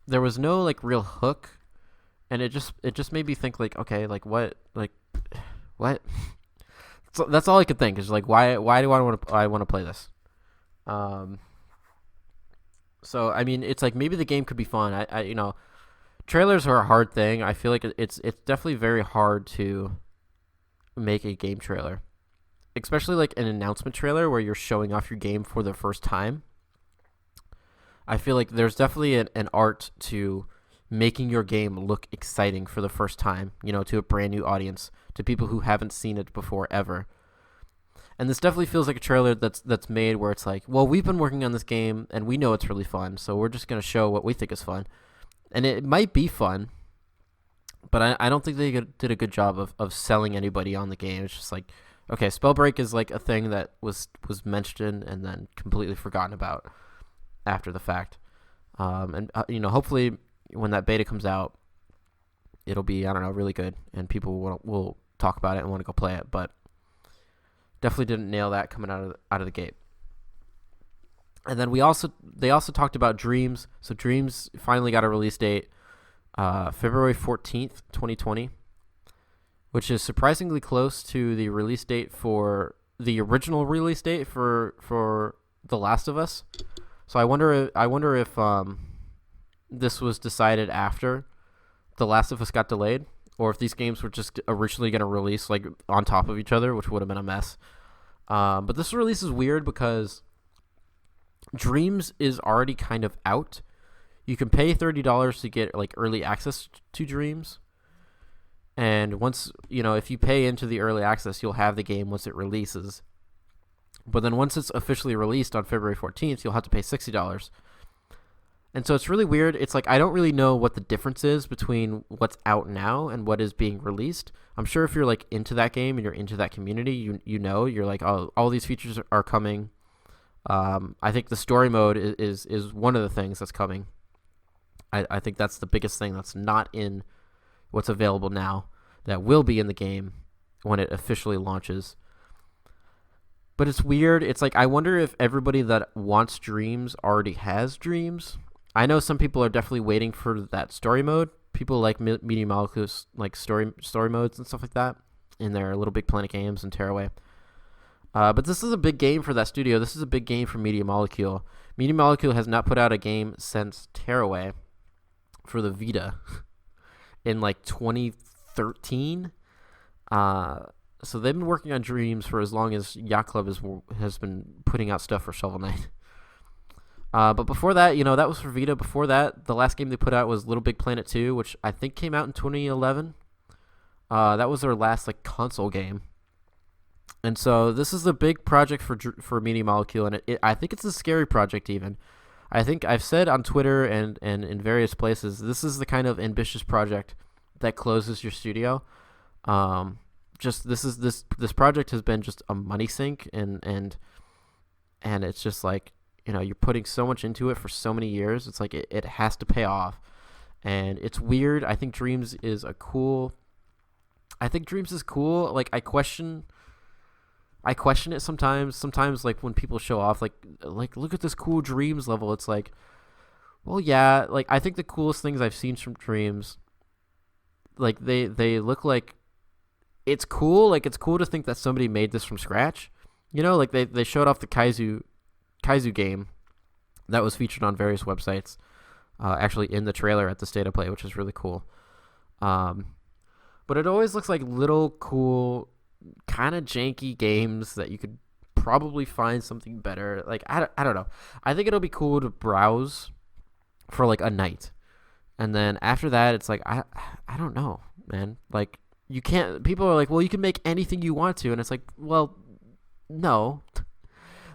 There was no like real hook, and it just made me think like, okay, like what? So that's all I could think is like, why do I want to play this? So I mean, it's like maybe the game could be fun. I you know, trailers are a hard thing. I feel like it's definitely very hard to make a game trailer, especially like an announcement trailer where you're showing off your game for the first time. I feel like there's definitely an art to making your game look exciting for the first time, you know, to a brand new audience, to people who haven't seen it before ever. And this definitely feels like a trailer that's made where it's like, well, we've been working on this game and we know it's really fun, so we're just going to show what we think is fun. And it might be fun, but I don't think they did a good job of selling anybody on the game. It's just like, okay, Spellbreak is like a thing that was mentioned and then completely forgotten about after the fact. You know, hopefully when that beta comes out, it'll be, I don't know, really good, and people will talk about it and want to go play it. But definitely didn't nail that coming out of the gate. And then they also talked about Dreams. So Dreams finally got a release date, February 14th, 2020, which is surprisingly close to the release date for the original release date for The Last of Us. So I wonder if this was decided after The Last of Us got delayed, or if these games were just originally going to release like on top of each other, which would have been a mess. But this release is weird because Dreams is already kind of out. You can pay $30 to get like early access to Dreams. And once, you know, if you pay into the early access, you'll have the game once it releases. But then once it's officially released on February 14th, you'll have to pay $60. And so it's really weird. It's like I don't really know what the difference is between what's out now and what is being released. I'm sure if you're like into that game and you're into that community, you're like, oh, all these features are coming. I think the story mode is one of the things that's coming. I think that's the biggest thing that's not in what's available now that will be in the game when it officially launches. But it's weird. It's like I wonder if everybody that wants Dreams already has Dreams. I know some people are definitely waiting for that story mode. People like Media Molecule's like story modes and stuff like that in their Little Big Planet games and Tearaway. But this is a big game for that studio. This is a big game for Media Molecule. Media Molecule has not put out a game since Tearaway for the Vita in like 2013. So they've been working on Dreams for as long as Yacht Club has been putting out stuff for Shovel Knight. But before that, you know, that was for Vita. Before that, the last game they put out was Little Big Planet 2, which I think came out in 2011. That was their last like console game. And so this is a big project for Media Molecule, and I think it's a scary project even. I think I've said on Twitter and in various places, this is the kind of ambitious project that closes your studio. Just this project has been just a money sink, and it's just like, you're putting so much into it for so many years. It's like it has to pay off, and it's weird. I think Dreams is cool. Like I question it sometimes. Sometimes, like, when people show off, like look at this cool Dreams level. It's like, well, yeah. Like, I think the coolest things I've seen from Dreams, like they look like it's cool. Like, it's cool to think that somebody made this from scratch. Like they showed off the Kaizu game that was featured on various websites. Actually in the trailer at the State of Play, which is really cool. But it always looks like little cool, kind of janky games that you could probably find something better. Like, I don't know. I think it'll be cool to browse for like a night, and then after that, it's like I don't know, man. Like, you can't. People are like, well, you can make anything you want to, and it's like, well, no.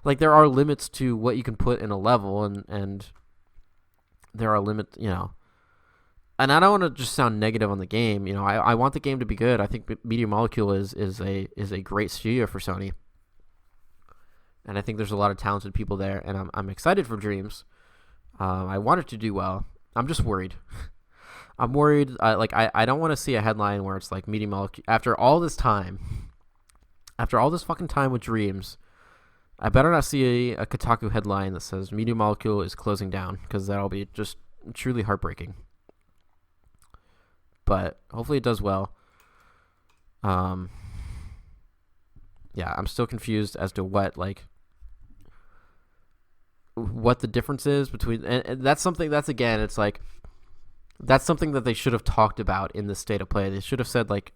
Like, there are limits to what you can put in a level, and there are limits, And I don't want to just sound negative on the game. I want the game to be good. I think Media Molecule is a great studio for Sony, and I think there's a lot of talented people there. And I'm excited for Dreams. I want it to do well. I'm just worried. I'm worried. I don't want to see a headline where it's like Media Molecule after all this fucking time with Dreams. I better not see a Kotaku headline that says Media Molecule is closing down, because that'll be just truly heartbreaking. But hopefully it does well. Yeah, I'm still confused as to what the difference is between, and that's something that's something that they should have talked about in the State of Play. They should have said, like,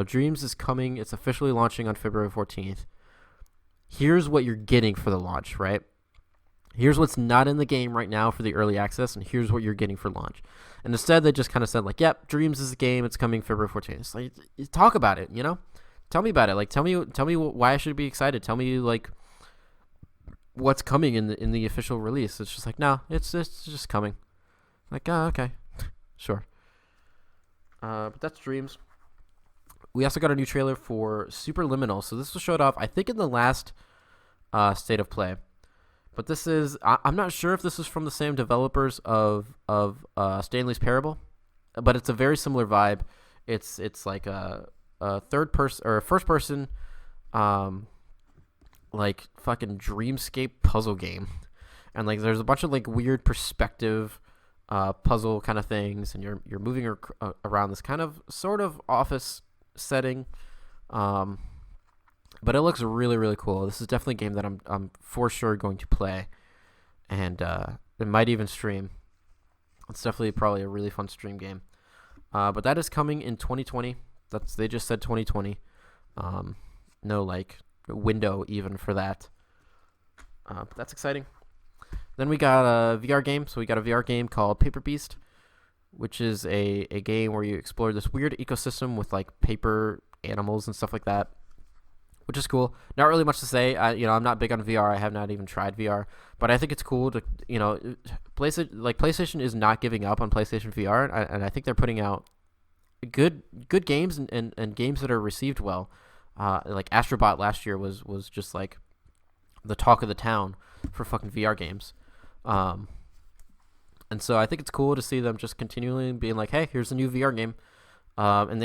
Dreams is coming. It's officially launching on February 14th. Here's what you're getting for the launch, right? Here's what's not in the game right now for the early access, and here's what you're getting for launch. And instead, they just kind of said, like, yep, Dreams is the game. It's coming February 14th. It's like, talk about it, Tell me about it. Like, tell me why I should be excited. Tell me, like, what's coming in the official release. It's just like, no, it's just coming. Like, oh, okay, sure. But that's Dreams. We also got a new trailer for Superliminal. So this was showed off, I think, in the last State of Play. But this is, I'm not sure if this is from the same developers of Stanley's Parable, but it's a very similar vibe. It's like a third person or a first person, like, fucking dreamscape puzzle game, and like there's a bunch of like weird perspective puzzle kind of things, and you're moving around this kind of sort of office setting. But it looks really, really cool. This is definitely a game that I'm for sure going to play, and it might even stream. It's definitely probably a really fun stream game. But that is coming in 2020. They just said 2020. No like window even for that. But that's exciting. Then we got a VR game. So we got a VR game called Paper Beast, which is a game where you explore this weird ecosystem with like paper animals and stuff like that, which is cool. Not really much to say. I'm not big on VR. I have not even tried VR, but I think it's cool to, PlayStation is not giving up on PlayStation VR, and I think they're putting out good games and games that are received well. Like Astrobot last year was just like the talk of the town for fucking VR games. And so I think it's cool to see them just continually being like, hey, here's a new VR game. And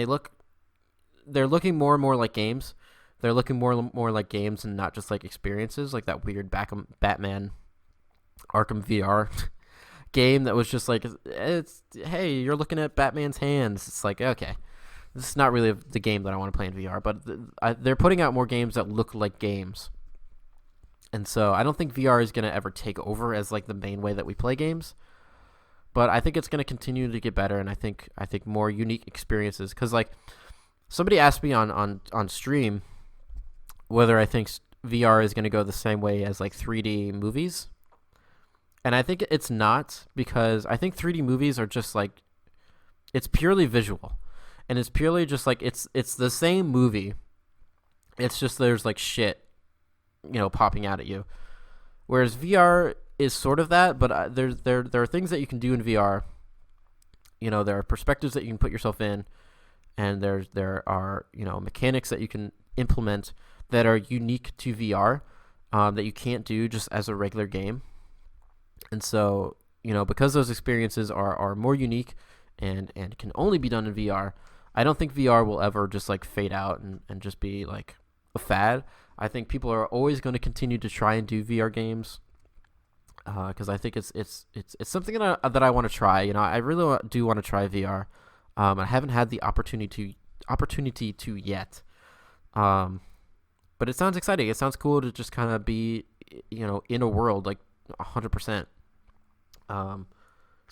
they're looking more and more like games. They're looking more like games and not just like experiences, like that weird Batman Arkham VR game that was just like, hey, you're looking at Batman's hands. It's like, okay, this is not really the game that I want to play in VR, but they're putting out more games that look like games. And so I don't think VR is going to ever take over as like the main way that we play games, but I think it's going to continue to get better, and I think more unique experiences. Because like somebody asked me on stream whether I think VR is going to go the same way as like 3D movies, and I think it's not, because I think 3D movies are just like, it's purely visual, and it's purely just like it's the same movie. It's just there's like shit, popping out at you. Whereas VR is sort of that, but there are things that you can do in VR there are perspectives that you can put yourself in, and there are mechanics that you can implement that are unique to VR, that you can't do just as a regular game. And so, because those experiences are more unique and can only be done in VR, I don't think VR will ever just like fade out and just be like a fad. I think people are always going to continue to try and do VR games, because I think it's something that I want to try. I really do want to try VR. I haven't had the opportunity to yet. But it sounds exciting. It sounds cool to just kind of be, in a world like 100%. So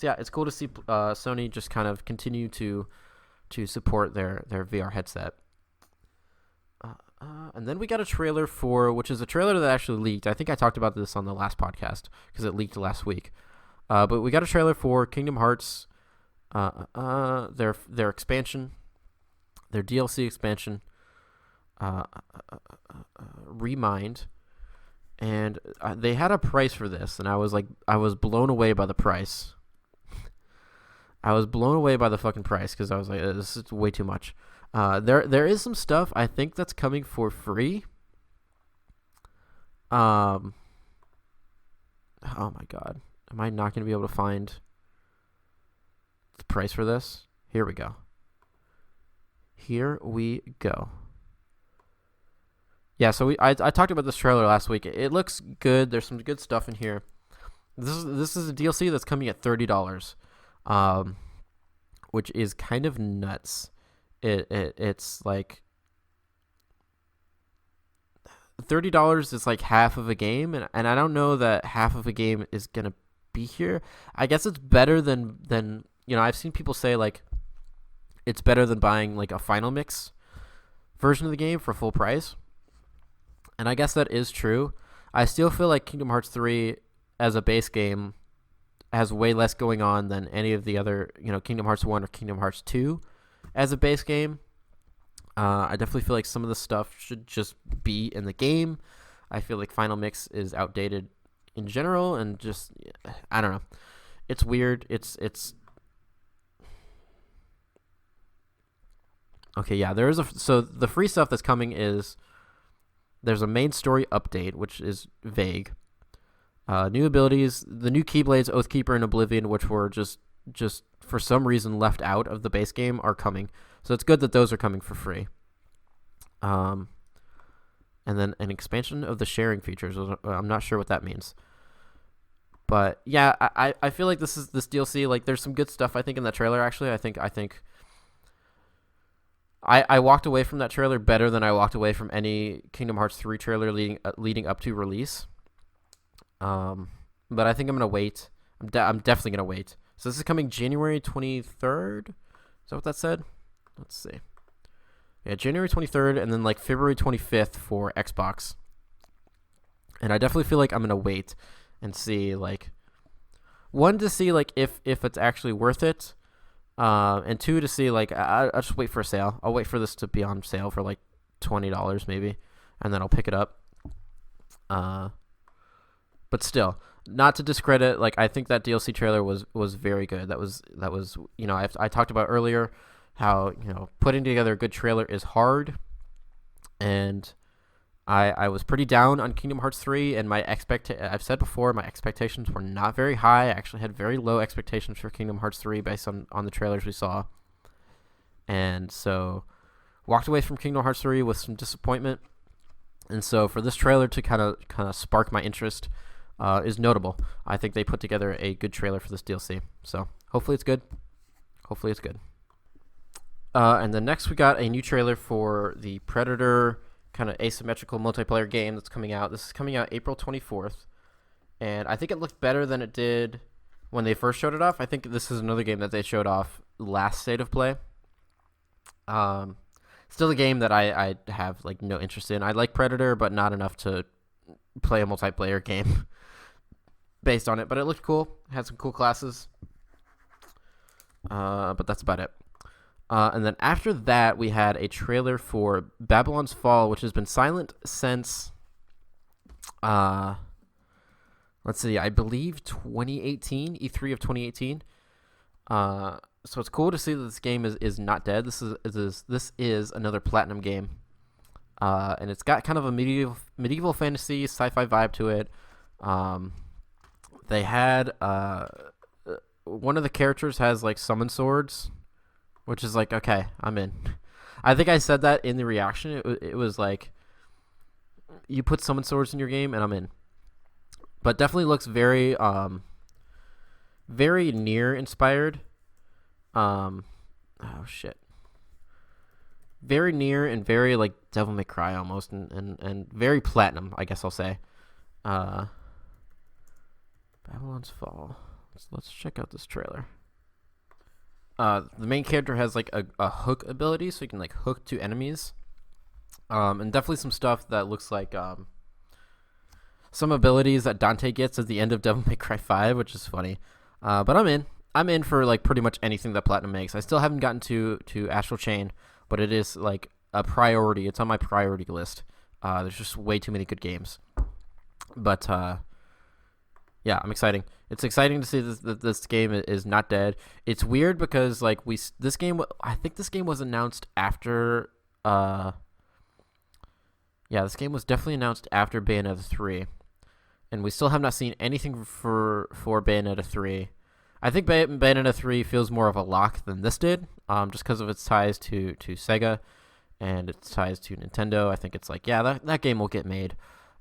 yeah, it's cool to see Sony just kind of continue to support their VR headset. And then we got a trailer which is a trailer that actually leaked. I think I talked about this on the last podcast because it leaked last week. But we got a trailer for Kingdom Hearts, their expansion, their DLC expansion, Remind, and they had a price for this, and I was blown away by the price. I was blown away by the fucking price because I was like, this is way too much. There is some stuff I think that's coming for free. Oh my god, am I not going to be able to find the price for this? Here we go. Yeah, so I talked about this trailer last week. It looks good. There's some good stuff in here. This is a DLC that's coming at $30, which is kind of nuts. It's like $30 is like half of a game, and I don't know that half of a game is gonna be here. I guess it's better than I've seen people say like it's better than buying like a final mix version of the game for full price. And I guess that is true. I still feel like Kingdom Hearts 3 as a base game has way less going on than any of the other, Kingdom Hearts 1 or Kingdom Hearts 2 as a base game. I definitely feel like some of the stuff should just be in the game. I feel like Final Mix is outdated in general, and just, I don't know. It's weird. It's okay, yeah, so the free stuff that's coming is there's a main story update, which is vague. New abilities, the new Keyblades, Oathkeeper, and Oblivion, which were just for some reason left out of the base game, are coming. So it's good that those are coming for free. And then an expansion of the sharing features. I'm not sure what that means. But yeah, I feel like this DLC, like there's some good stuff I think in that trailer actually. I think I walked away from that trailer better than I walked away from any Kingdom Hearts 3 trailer leading up to release. But I think I'm going to wait. I'm definitely going to wait. So this is coming January 23rd? Is that what that said? Let's see. Yeah, January 23rd and then like February 25th for Xbox. And I definitely feel like I'm going to wait and see like, one, to see like if it's actually worth it. And two, to see like I'll just wait for a sale. I'll wait for this to be on sale for like $20 maybe, and then I'll pick it up. But still, not to discredit, like I think that DLC trailer was very good. That was I talked about earlier how putting together a good trailer is hard, and I was pretty down on Kingdom Hearts 3, and I've said before, my expectations were not very high. I actually had very low expectations for Kingdom Hearts 3 based on the trailers we saw. And so walked away from Kingdom Hearts 3 with some disappointment. And so for this trailer to kind of spark my interest is notable. I think they put together a good trailer for this DLC. So hopefully it's good. And then next we got a new trailer for the Predator kind of asymmetrical multiplayer game that's coming out. This is coming out April 24th, and I think it looked better than it did when they first showed it off. I think this is another game that they showed off last State of Play. Still a game that I have like no interest in. I like Predator, but not enough to play a multiplayer game based on it. But it looked cool. It had some cool classes. But that's about it. And then after that, we had a trailer for Babylon's Fall, which has been silent since, let's see, I believe 2018, E3 of 2018. So it's cool to see that this game is not dead. This is another Platinum game, and it's got kind of a medieval fantasy sci-fi vibe to it. They had one of the characters has like summon swords, which is like, okay, I'm in. I think I said that in the reaction. It was like, you put summon swords in your game and I'm in. But definitely looks very very near inspired. Oh shit. Very near and very like Devil May Cry almost, and very Platinum, I guess I'll say. Babylon's Fall. Let's check out this trailer. The main character has like a hook ability, so you can like hook to enemies. And definitely some stuff that looks like some abilities that Dante gets at the end of Devil May Cry 5, which is funny. But I'm in. I'm in for like pretty much anything that Platinum makes. I still haven't gotten to Astral Chain, but it is like a priority. It's on my priority list. There's just way too many good games. But yeah, I'm excited. It's exciting to see that this game is not dead. It's weird because like I think this game was announced after. Yeah, this game was definitely announced after Bayonetta 3, and we still have not seen anything for Bayonetta 3. I think Bayonetta 3 feels more of a lock than this did, just because of its ties to Sega and its ties to Nintendo. I think it's like, yeah, that game will get made.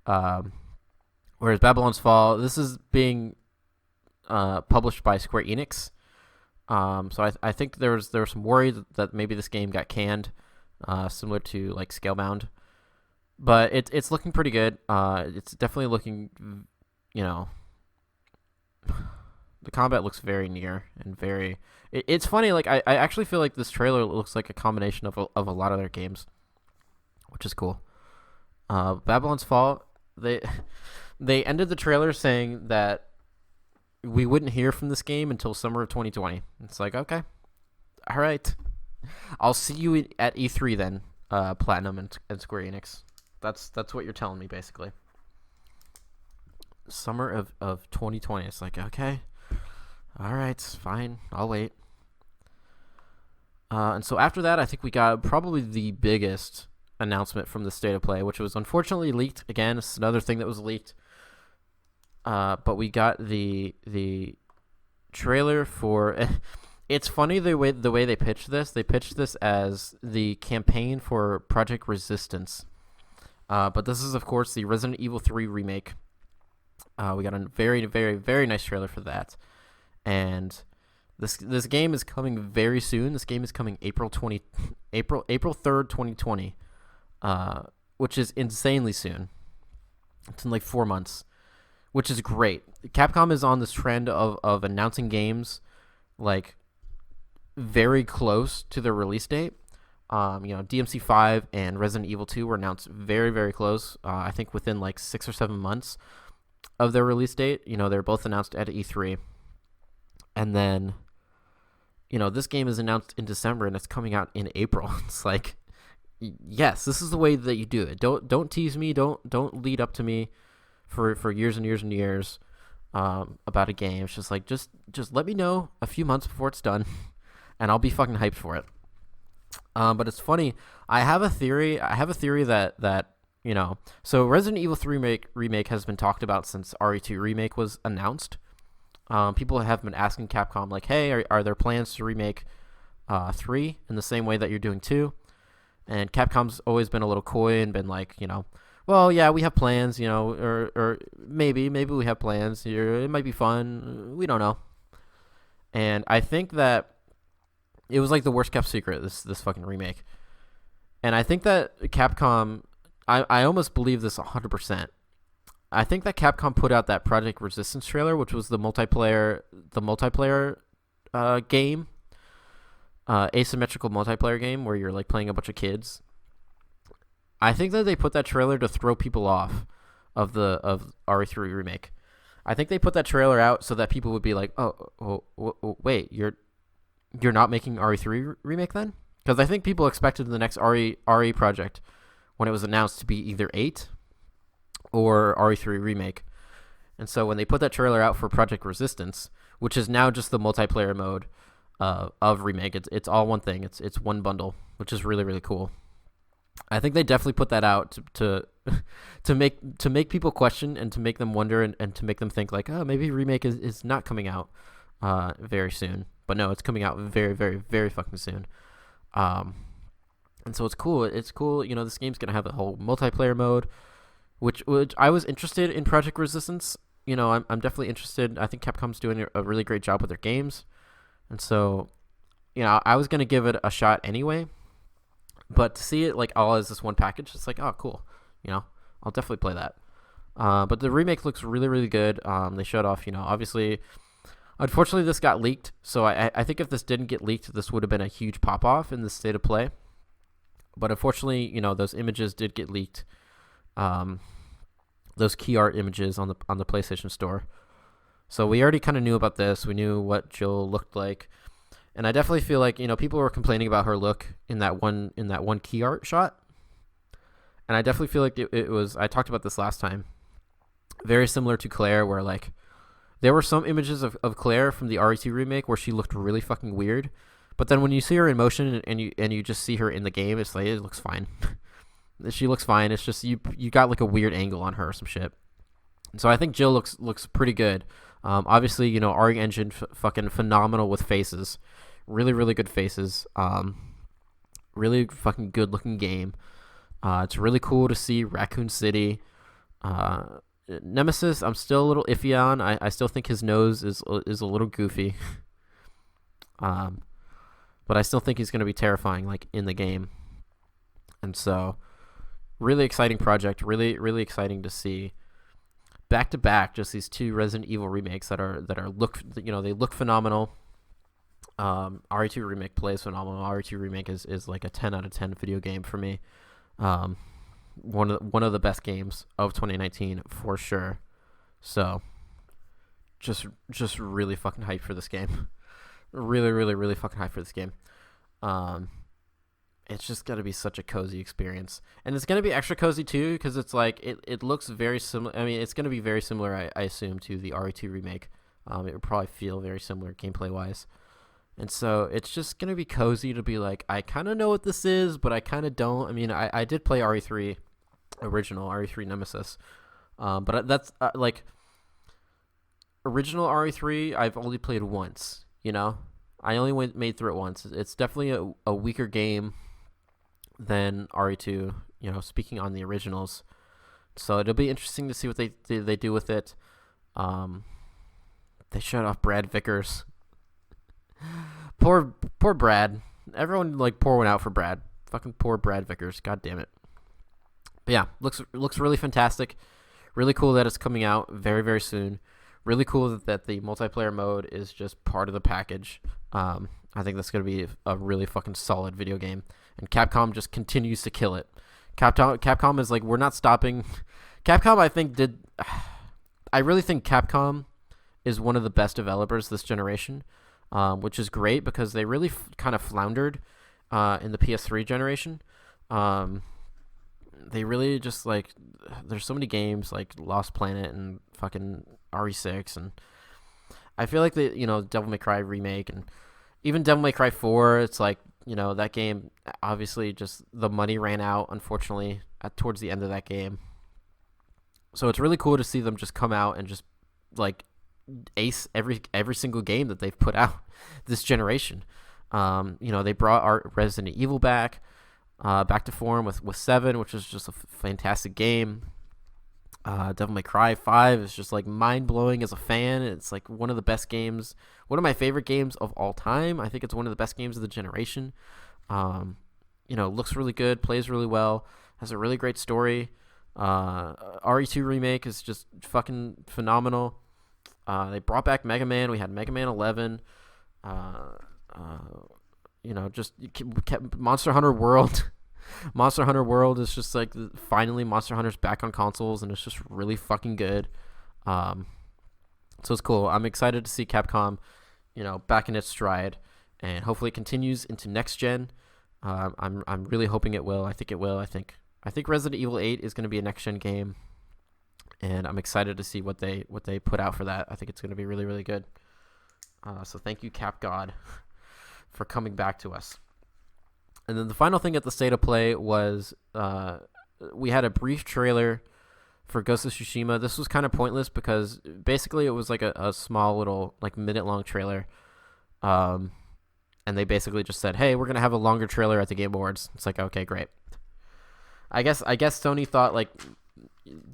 Whereas Babylon's Fall, this is being published by Square Enix. So I think there was some worry that maybe this game got canned, similar to like Scalebound. But it's looking pretty good. It's definitely looking, the combat looks very near and very. It's funny. Like I actually feel like this trailer looks like a combination of a lot of their games, which is cool. Babylon's Fall. They ended the trailer saying that we wouldn't hear from this game until summer of 2020. It's like, okay, all right, I'll see you at E3 then, Platinum and Square Enix. That's what you're telling me, basically. Summer of 2020. It's like, okay, all right, fine, I'll wait. And so after that, I think we got probably the biggest announcement from the State of Play, which was unfortunately leaked. Again, it's another thing that was leaked. But we got the trailer for. It's funny the way they pitched this. They pitched this as the campaign for Project Resistance. But this is, of course, the Resident Evil 3 remake. We got a very, very, very nice trailer for that. And this game is coming very soon. This game is coming April 3rd, 2020, which is insanely soon. It's in like 4 months, which is great. Capcom is on this trend of announcing games like very close to their release date. DMC5 and Resident Evil 2 were announced very, very close. I think within like 6 or 7 months of their release date. They're both announced at E3. And then, this game is announced in December and it's coming out in April. It's like, yes, this is the way that you do it. Don't tease me. Don't lead up to me for years and years and years about a game. It's just like, just let me know a few months before it's done, and I'll be fucking hyped for it. But it's funny. I have a theory that so Resident Evil 3 remake has been talked about since RE2 remake was announced. People have been asking Capcom like, hey, are there plans to remake 3 in the same way that you're doing 2? And Capcom's always been a little coy and been like, well, yeah, we have plans, or maybe we have plans. It might be fun. We don't know. And I think that it was like the worst kept secret, this fucking remake. And I think that Capcom, I almost believe this 100%. I think that Capcom put out that Project Resistance trailer, which was the multiplayer game, asymmetrical multiplayer game where you're like playing a bunch of kids. I think that they put that trailer to throw people off of RE3 remake. I think they put that trailer out so that people would be like, oh wait, you're not making RE3 remake then? Because I think people expected the next RE project when it was announced to be either 8 or RE3 remake. And so when they put that trailer out for Project Resistance, which is now just the multiplayer mode, of remake. It's all one thing. It's one bundle, which is really, really cool. I think they definitely put that out to to make people question and to make them wonder and to make them think like, oh, maybe remake is not coming out very soon. But no, it's coming out very, very, very fucking soon. And so it's cool. It's cool. You know, this game's gonna have a whole multiplayer mode, which I was interested in Project Resistance. You know, I'm definitely interested. I think Capcom's doing a really great job with their games, and so, you know, I was gonna give it a shot anyway. But to see it like all as this one package, it's like, oh, cool. You know, I'll definitely play that. But the remake looks really, really good. They showed off, you know, obviously. Unfortunately, this got leaked, so I think if this didn't get leaked, this would have been a huge pop-off in the state of play. But unfortunately, you know, those images did get leaked. Those key art images on the PlayStation Store. So we already kind of knew about this. We knew what Jill looked like, and I definitely feel like, you know, people were complaining about her look in that one key art shot, and I definitely feel like it was. I talked about this last time. Very similar to Claire, where like there were some images of Claire from the RE2 remake where she looked really fucking weird. But then when you see her in motion and you just see her in the game, it's like, it looks fine. She looks fine. It's just you got like a weird angle on her or some shit. And so I think Jill looks pretty good. Obviously, you know, RE Engine fucking phenomenal with faces. Really, really good faces. Really fucking good looking game. It's really cool to see Raccoon City. Nemesis, I'm still a little iffy on. I still think his nose is a little goofy. But I still think he's going to be terrifying, like, in the game. And so, really exciting project. Really, really exciting to see. Back to back, just these two Resident Evil remakes that are they look phenomenal. RE2 remake plays phenomenal. RE2 remake is like a 10 out of 10 video game for me. One of the best games of 2019 for sure. So, just really fucking hyped for this game. Really, really, really fucking hyped for this game. It's just gonna be such a cozy experience, and it's gonna be extra cozy too because it's like it looks very similar. I mean, it's gonna be very similar, I assume, to the RE2 remake. It would probably feel very similar gameplay wise, and so it's just gonna be cozy to be like, I kind of know what this is, but I kind of don't. I mean, I did play RE3 original, RE3 Nemesis, but that's like original RE3 I've only played once. You know, I only made through it once. It's definitely a weaker game than RE2, you know, speaking on the originals. So it'll be interesting to see what they do with it. They shut off Brad Vickers. Poor Brad. Everyone like pour one out for Brad. Fucking poor Brad Vickers. God damn it. But yeah, looks really fantastic. Really cool that it's coming out very, very soon. Really cool that the multiplayer mode is just part of the package. I think that's going to be a really fucking solid video game. And Capcom just continues to kill it. Capcom is like, we're not stopping. Capcom, I really think Capcom is one of the best developers this generation, which is great because they really kind of floundered in the PS3 generation. They really just like, there's so many games like Lost Planet and fucking RE6, and I feel like the, you know, Devil May Cry remake and even Devil May Cry 4, it's like, you know, that game, obviously just the money ran out, unfortunately, towards the end of that game. So it's really cool to see them just come out and just like ace every single game that they've put out this generation. You know, they brought our Resident Evil back to form with 7, which is just a fantastic game. Devil May Cry 5 is just like mind-blowing as a fan. It's like one of the best games, one of my favorite games of all time. I think it's one of the best games of the generation. You know, looks really good, plays really well, has a really great story. RE2 remake is just fucking phenomenal. They brought back Mega Man. We had Mega Man 11. You know, just kept Monster Hunter World. Monster Hunter World is just like, finally Monster Hunter's back on consoles, and it's just really fucking good. So it's cool. I'm excited to see Capcom, you know, back in its stride, and hopefully it continues into next gen. I'm really hoping it will. I think it will. I think Resident Evil 8 is going to be a next gen game, and I'm excited to see what they put out for that. I think it's going to be really, really good. So thank you, Cap God. for coming back to us. And then the final thing at the State of Play was we had a brief trailer for Ghost of Tsushima. This was kind of pointless because basically it was like a small little like minute-long trailer. And they basically just said, hey, we're going to have a longer trailer at the Game Awards. It's like, okay, great. I guess Sony thought like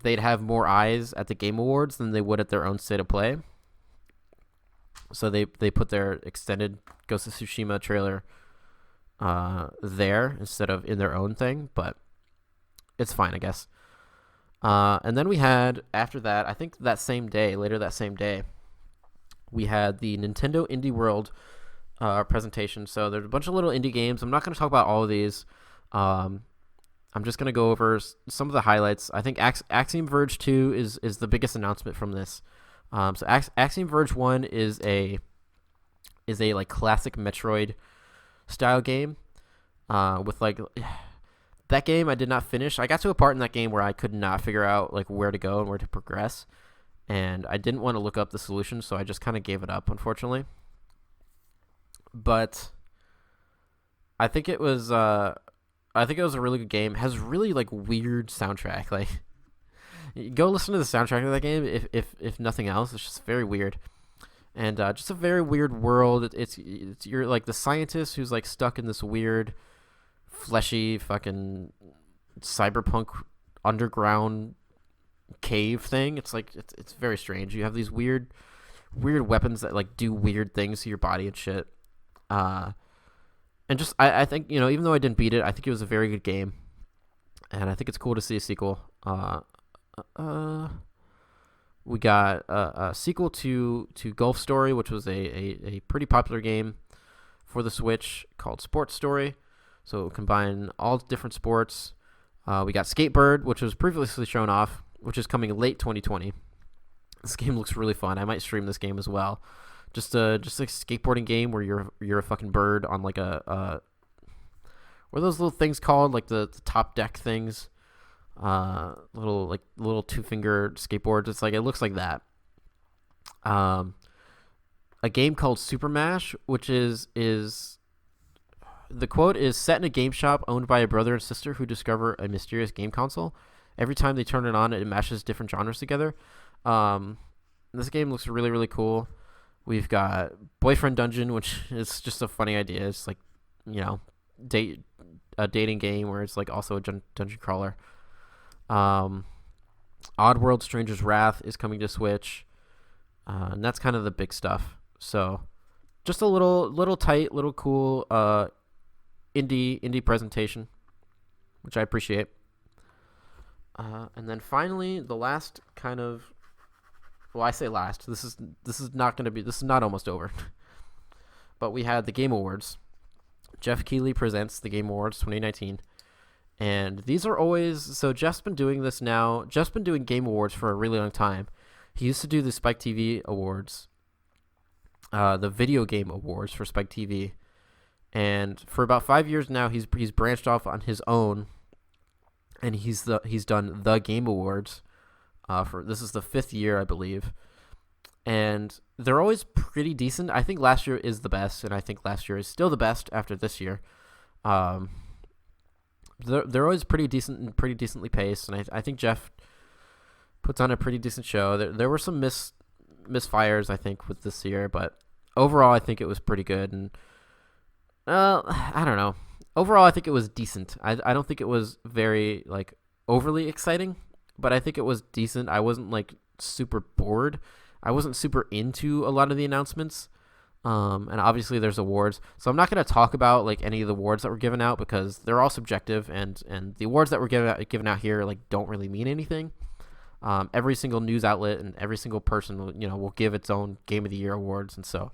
they'd have more eyes at the Game Awards than they would at their own State of Play. So they put their extended Ghost of Tsushima trailer there instead of in their own thing, but it's fine, I guess. And then we had, after that, I think later that same day, we had the Nintendo Indie World presentation. So there's a bunch of little indie games. I'm not going to talk about all of these. I'm just going to go over some of the highlights. I think Axiom Verge 2 is the biggest announcement from this. So Axiom Verge 1 is a like classic Metroid style game with like that game I did not finish. I got to a part in that game where I could not figure out like where to go and where to progress, and I didn't want to look up the solution, so I just kind of gave it up, unfortunately. But I think it was a really good game. It has really like weird soundtrack. Like, go listen to the soundtrack of that game if nothing else. It's just very weird. And just a very weird world. It's you're like the scientist who's like stuck in this weird, fleshy fucking cyberpunk underground cave thing. It's like it's very strange. You have these weird weapons that like do weird things to your body and shit. And just I think, you know, even though I didn't beat it, I think it was a very good game, and I think it's cool to see a sequel. We got a sequel to Golf Story, which was a pretty popular game for the Switch called Sports Story. So it will combine all different sports. We got Skatebird, which was previously shown off, which is coming late 2020. This game looks really fun. I might stream this game as well. Just a skateboarding game where you're a fucking bird on like what are those little things called? Like the top deck things. Little 2-finger skateboards. It's like, it looks like that. A game called Super Mash, which is the quote is set in a game shop owned by a brother and sister who discover a mysterious game console. Every time they turn it on, it mashes different genres together. This game looks really, really cool. We've got Boyfriend Dungeon, which is just a funny idea. It's like, you know, a dating game where it's like also a dungeon crawler. Oddworld Stranger's Wrath is coming to Switch, and that's kind of the big stuff. So just a little tight, little cool indie presentation, which I appreciate. And then finally, the last kind of, well, I say last. This is not almost over. But we had the Game Awards. Jeff Keighley presents the Game Awards 2019. And these are always, so Jeff's been doing this now. Jeff's been doing Game Awards for a really long time. He used to do the Spike TV Awards, the Video Game Awards for Spike TV. And for about 5 years now, he's branched off on his own, and he's done the Game Awards. This is the 5th year, I believe. And they're always pretty decent. I think last year is the best, and I think last year is still the best after this year. They're always pretty decent and pretty decently paced, and I think Jeff puts on a pretty decent show. There were some misfires, I think, with this year, but overall, I think it was pretty good. And I don't know. Overall, I think it was decent. I don't think it was very like overly exciting, but I think it was decent. I wasn't like super bored. I wasn't super into a lot of the announcements. And obviously there's awards, so I'm not going to talk about like any of the awards that were given out because they're all subjective, and the awards that were given out here like don't really mean anything. Every single news outlet and every single person will give its own Game of the Year awards, and so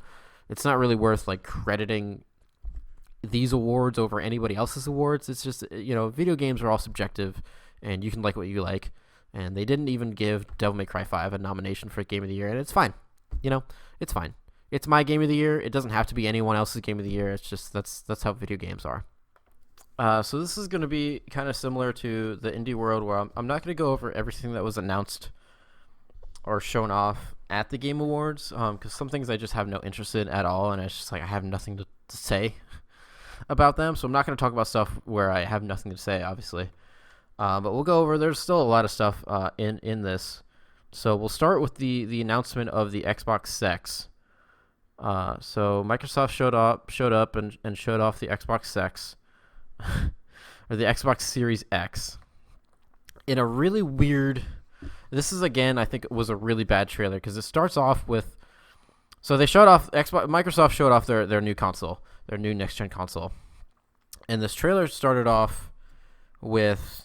it's not really worth like crediting these awards over anybody else's awards. It's just, video games are all subjective, and you can like what you like, and they didn't even give Devil May Cry 5 a nomination for Game of the Year, and it's fine. It's fine. It's my Game of the Year. It doesn't have to be anyone else's Game of the Year. It's just that's how video games are. So this is going to be kind of similar to the indie world, where I'm not going to go over everything that was announced or shown off at the Game Awards, because some things I just have no interest in at all, and it's just like I have nothing to say about them, so I'm not going to talk about stuff where I have nothing to say, obviously. But we'll go over. There's still a lot of stuff in this, so we'll start with the announcement of the Xbox Sex. So Microsoft showed up and showed off the Xbox Sex, or the Xbox Series X, in a really weird. This is, again, I think it was a really bad trailer because it starts off with. So they showed off Microsoft showed off their new console, their new next gen console, and this trailer started off with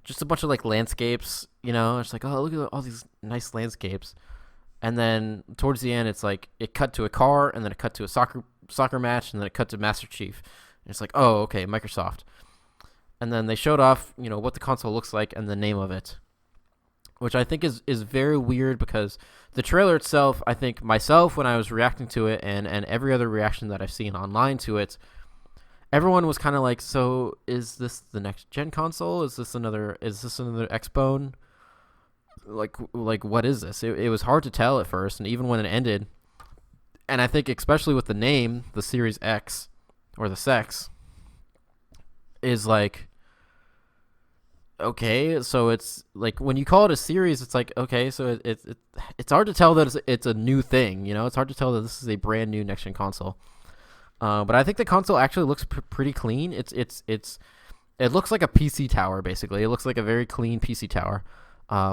just a bunch of like landscapes. It's like, oh, look at all these nice landscapes. And then towards the end, it's like it cut to a car, and then it cut to a soccer match, and then it cut to Master Chief. And it's like, oh, okay, Microsoft. And then they showed off, what the console looks like and the name of it, which I think is very weird because the trailer itself, I think myself, when I was reacting to it, and every other reaction that I've seen online to it, everyone was kind of like, so is this the next gen console? Is this another Xbone? Like what is this? It was hard to tell at first, and even when it ended, and I think especially with the name, the Series X or the Sex, is like, okay, so it's like when you call it a series, it's like, okay, so it's hard to tell that it's a new thing. It's hard to tell that this is a brand new next gen console. But I think the console actually looks pretty clean. It looks like a PC tower, basically. It looks like a very clean PC tower.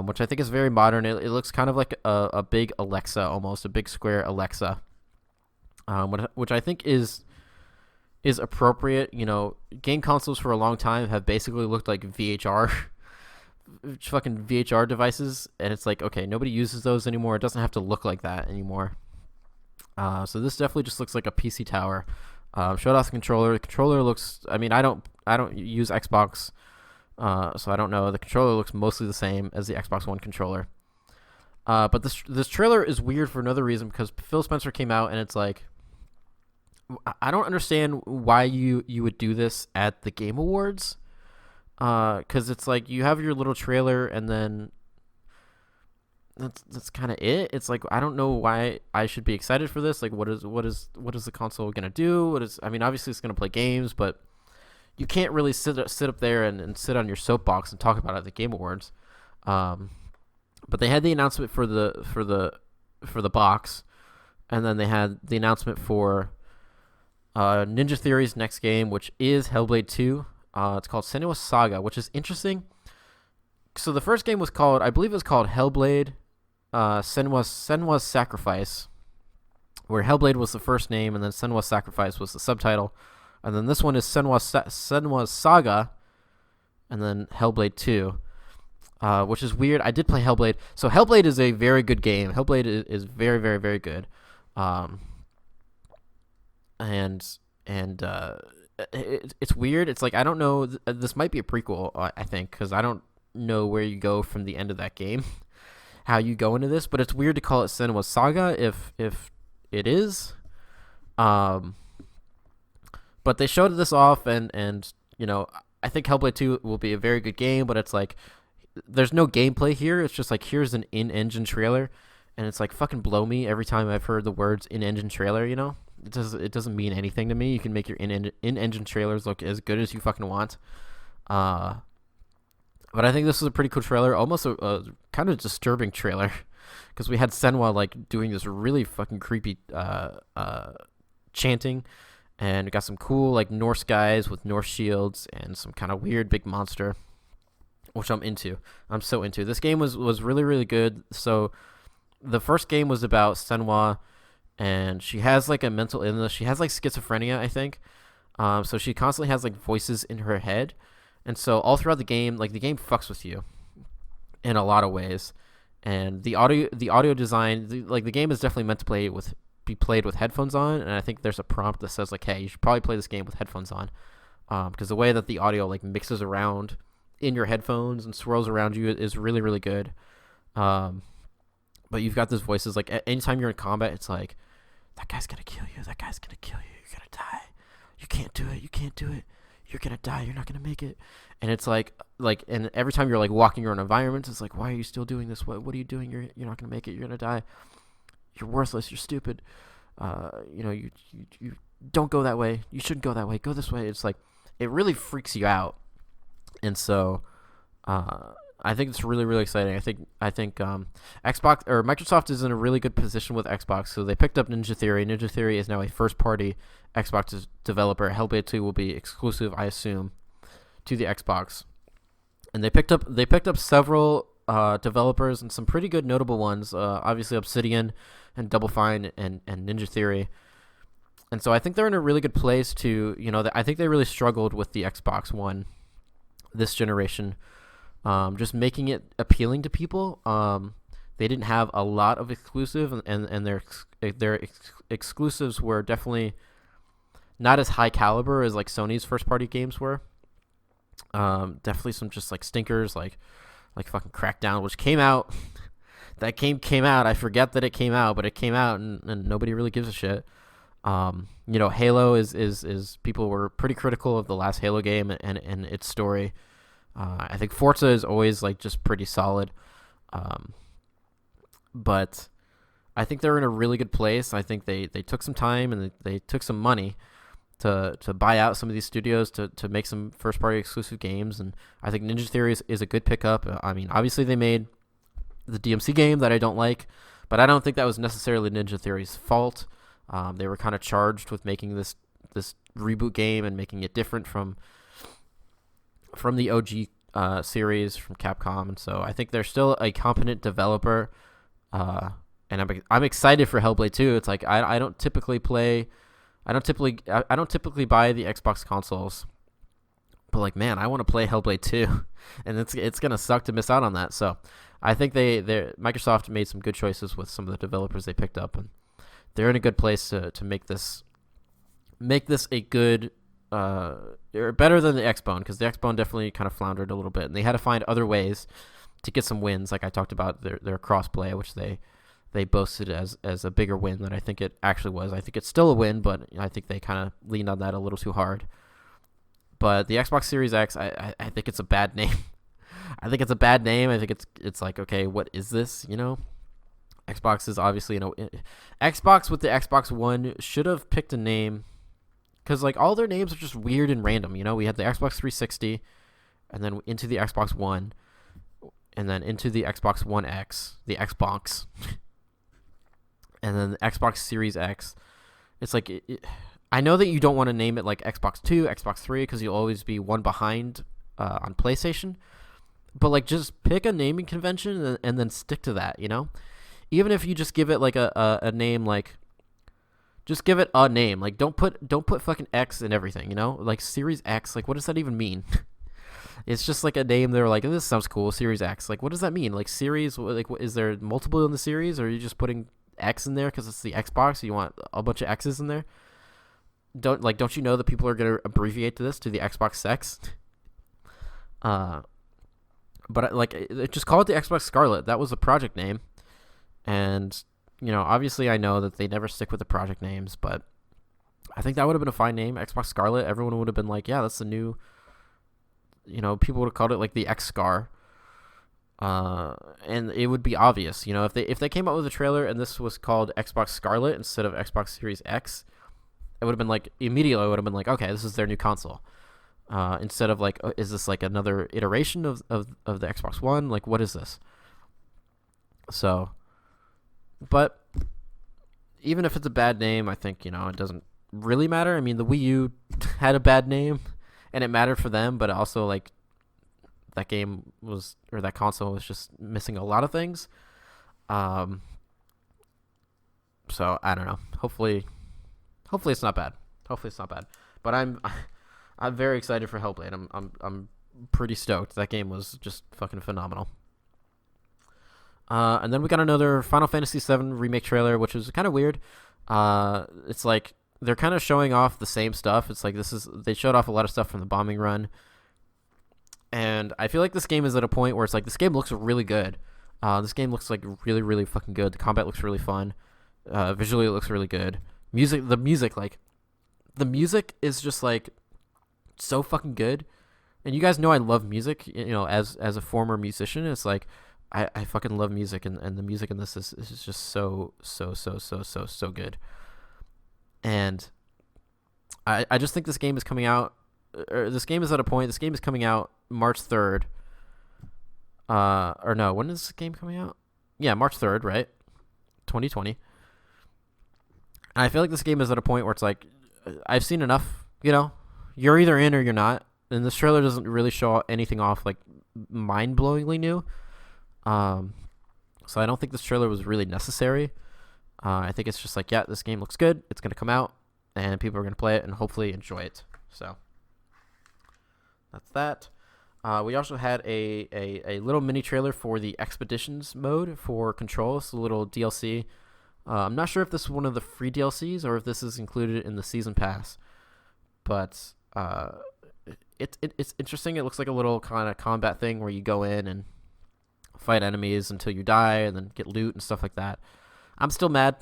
Which I think is very modern. It looks kind of like a big Alexa, almost a big square Alexa, which I think is appropriate. Game consoles for a long time have basically looked like VHR, fucking VHR devices, and it's like, okay, nobody uses those anymore. It doesn't have to look like that anymore. So this definitely just looks like a PC tower. Showed off the controller. The controller looks. I mean, I don't use Xbox. So I don't know. The controller looks mostly the same as the Xbox One controller. But this trailer is weird for another reason, because Phil Spencer came out and it's like, I don't understand why you would do this at the Game Awards. Because it's like you have your little trailer and then that's kind of it. It's like, I don't know why I should be excited for this. Like, what is the console gonna do? I mean, obviously it's gonna play games, but you can't really sit up there and sit on your soapbox and talk about it at the Game Awards. But they had the announcement for the box, and then they had the announcement for Ninja Theory's next game, which is Hellblade 2. It's called Senua's Saga, which is interesting. So the first game was called, I believe it was called Hellblade Senua's Sacrifice, where Hellblade was the first name, and then Senua's Sacrifice was the subtitle. And then this one is Senua's Saga, and then Hellblade 2, which is weird. I did play Hellblade. So Hellblade is a very good game. Hellblade is very, very, very good. It's weird. It's like, I don't know. This might be a prequel, I think, because I don't know where you go from the end of that game, how you go into this. But it's weird to call it Senua's Saga if it is. But they showed this off, and I think Hellblade 2 will be a very good game, but it's like, there's no gameplay here. It's just like, here's an in-engine trailer, and it's like, fucking blow me every time I've heard the words in-engine trailer, It doesn't mean anything to me. You can make your in-engine trailers look as good as you fucking want. But I think this is a pretty cool trailer, almost a kind of disturbing trailer, because we had Senua like doing this really fucking creepy chanting. And we got some cool like Norse guys with Norse shields and some kind of weird big monster, which I'm into. I'm so into. This game was really, really good. So the first game was about Senua, and she has like a mental illness. She has like schizophrenia, I think. So she constantly has like voices in her head. And so all throughout the game, like the game fucks with you in a lot of ways. And the audio design, the game is definitely meant to be played with headphones on, and I think there's a prompt that says like, hey, you should probably play this game with headphones on, because the way that the audio like mixes around in your headphones and swirls around you is really, really good. But you've got those voices, like anytime you're in combat, it's like, that guy's gonna kill you, you're gonna die, you can't do it, you're gonna die, you're not gonna make it. And it's like and every time you're like walking around environments, it's like, why are you still doing this? What are you doing? You're not gonna make it, you're gonna die. You're worthless. You're stupid. You don't go that way. You shouldn't go that way. Go this way. It's like it really freaks you out. And so I think it's really, really exciting. I think Xbox or Microsoft is in a really good position with Xbox. So they picked up Ninja Theory. Ninja Theory is now a first-party Xbox developer. Hellblade 2 will be exclusive, I assume, to the Xbox. And they picked up several developers and some pretty good notable ones. Obviously Obsidian and Double Fine and Ninja Theory. And so I think they're in a really good place to, I think they really struggled with the Xbox One this generation, just making it appealing to people. They didn't have a lot of exclusive, and their exclusives were definitely not as high caliber as like Sony's first party games were. Definitely some just like stinkers, like fucking Crackdown, which came out. That game came out. I forget that it came out, but it came out, and nobody really gives a shit. Halo is people were pretty critical of the last Halo game and its story. I think Forza is always like just pretty solid. But I think they're in a really good place. I think they took some time and they took some money to buy out some of these studios to make some first party exclusive games. And I think Ninja Theory is a good pickup. I mean, obviously they made the DMC game that I don't like, but I don't think that was necessarily Ninja Theory's fault. They were kind of charged with making this reboot game and making it different from the OG series from Capcom, and so I think they're still a competent developer. And I'm excited for Hellblade 2. It's like I don't typically buy the Xbox consoles, but like, man, I want to play Hellblade 2, and it's gonna suck to miss out on that. So I think Microsoft made some good choices with some of the developers they picked up, and they're in a good place to make this a good or better than the Xbone, because the Xbone definitely kind of floundered a little bit, and they had to find other ways to get some wins. Like I talked about their crossplay, which they boasted as a bigger win than I think it actually was. I think it's still a win, but I think they kind of leaned on that a little too hard. But the Xbox Series X, I think it's a bad name. I think it's a bad name. I think it's like, okay, what is this? Xbox is obviously, Xbox with the Xbox One should have picked a name, because like all their names are just weird and random. We had the Xbox 360, and then into the Xbox One, and then into the Xbox One X, the Xbox, and then the Xbox Series X. It's like, I know that you don't want to name it like Xbox 2, Xbox 3, because you'll always be one behind on PlayStation, but like just pick a naming convention and then stick to that, Even if you just give it like a name, like just give it a name. Like don't put fucking X in everything, Like Series X, like what does that even mean? It's just like a name. They're like, this sounds cool, Series X. Like what does that mean? Like series, like is there multiple in the series, or are you just putting X in there because it's the Xbox? So you want a bunch of X's in there? Don't you know that people are gonna abbreviate this to the Xbox X? But like just call it the Xbox Scarlet. That was the project name. And, obviously I know that they never stick with the project names, but I think that would have been a fine name, Xbox Scarlet. Everyone would have been like, yeah, that's the new, people would have called it like the X Scar. And it would be obvious, if they came out with a trailer and this was called Xbox Scarlet instead of Xbox Series X, it would have been like, immediately I would have been like, okay, this is their new console. Instead of like, is this like another iteration of the Xbox One? Like, what is this? So, but even if it's a bad name, I think, it doesn't really matter. I mean, the Wii U had a bad name, and it mattered for them, but also, like, that console was just missing a lot of things. So, I don't know. Hopefully it's not bad. But I'm very excited for Hellblade. I'm pretty stoked. That game was just fucking phenomenal. And then we got another Final Fantasy VII remake trailer, which was kind of weird. It's like they're kind of showing off the same stuff. It's like they showed off a lot of stuff from the bombing run. And I feel like this game is at a point where it's like, this game looks really good. This game looks like really, really fucking good. The combat looks really fun. Visually it looks really good. The music is just like so fucking good. And you guys know I love music, as a former musician. It's like, I fucking love music, and the music in this is just so good. And I just think this game is coming out. This game is at a point. This game is coming out March 3rd. Or no, when is this game coming out? Yeah, March 3rd, right? 2020. And I feel like this game is at a point where it's like, I've seen enough. You know, you're either in or you're not. And this trailer doesn't really show anything off like mind-blowingly new. So I don't think this trailer was really necessary. I think it's just like, yeah, this game looks good. It's going to come out, and people are going to play it and hopefully enjoy it. So that's that. We also had a little mini trailer for the Expeditions mode for Control. It's a little DLC. I'm not sure if this is one of the free DLCs or if this is included in the Season Pass. But it's interesting. It looks like a little kind of combat thing where you go in and fight enemies until you die and then get loot and stuff like that. I'm still mad.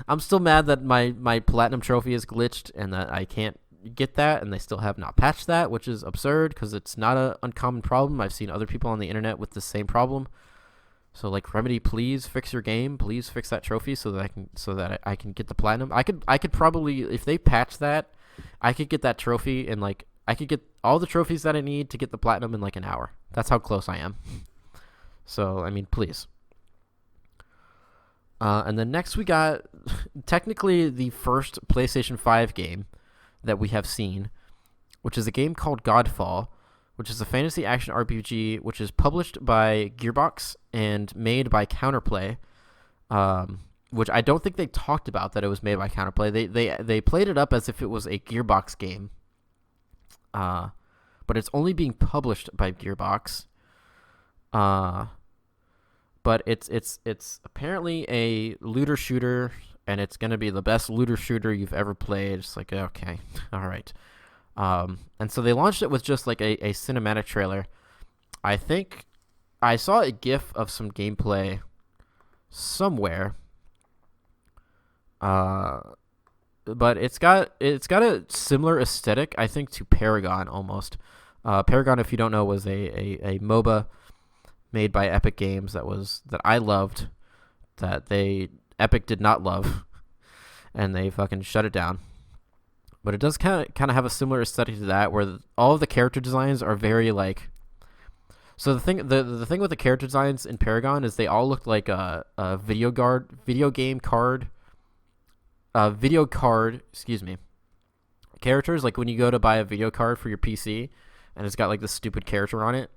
I'm still mad that my platinum trophy is glitched and that I can't get that, and they still have not patched that, which is absurd because it's not an uncommon problem. I've seen other people on the internet with the same problem. So like, Remedy, please fix your game. Please fix that trophy so that I can get the platinum. I could probably, if they patch that, I could get that trophy in like, I could get all the trophies that I need to get the platinum in like an hour. That's how close I am. So, I mean, please. And then next we got technically the first PlayStation 5 game that we have seen, which is a game called Godfall, which is a fantasy action RPG, which is published by Gearbox and made by Counterplay, which I don't think they talked about that it was made by Counterplay. They played it up as if it was a Gearbox game, but it's only being published by Gearbox. But it's apparently a looter shooter, and it's gonna be the best looter shooter you've ever played. It's like, okay, all right. And so they launched it with just like a cinematic trailer. I think I saw a GIF of some gameplay somewhere. But it's got a similar aesthetic, I think, to Paragon almost. Paragon, if you don't know, was a MOBA made by Epic Games that I loved, that Epic did not love, and they fucking shut it down. But it does kind of have a similar aesthetic to that, where all of the character designs are very like. So the thing with the character designs in Paragon is they all looked like a video card. Excuse me. Characters, like when you go to buy a video card for your PC, and it's got like this stupid character on it.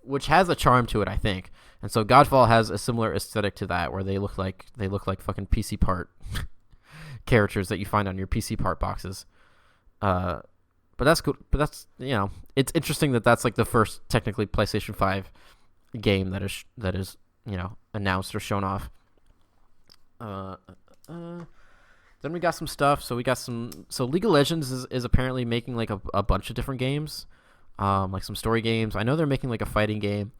Which has a charm to it, I think. And so Godfall has a similar aesthetic to that, where they look like fucking PC part characters that you find on your PC part boxes. But that's cool. But that's, it's interesting that that's like the first technically PlayStation 5 game that is announced or shown off. Then we got some stuff. So League of Legends is apparently making like a bunch of different games. Like some story games. I know they're making like a fighting game.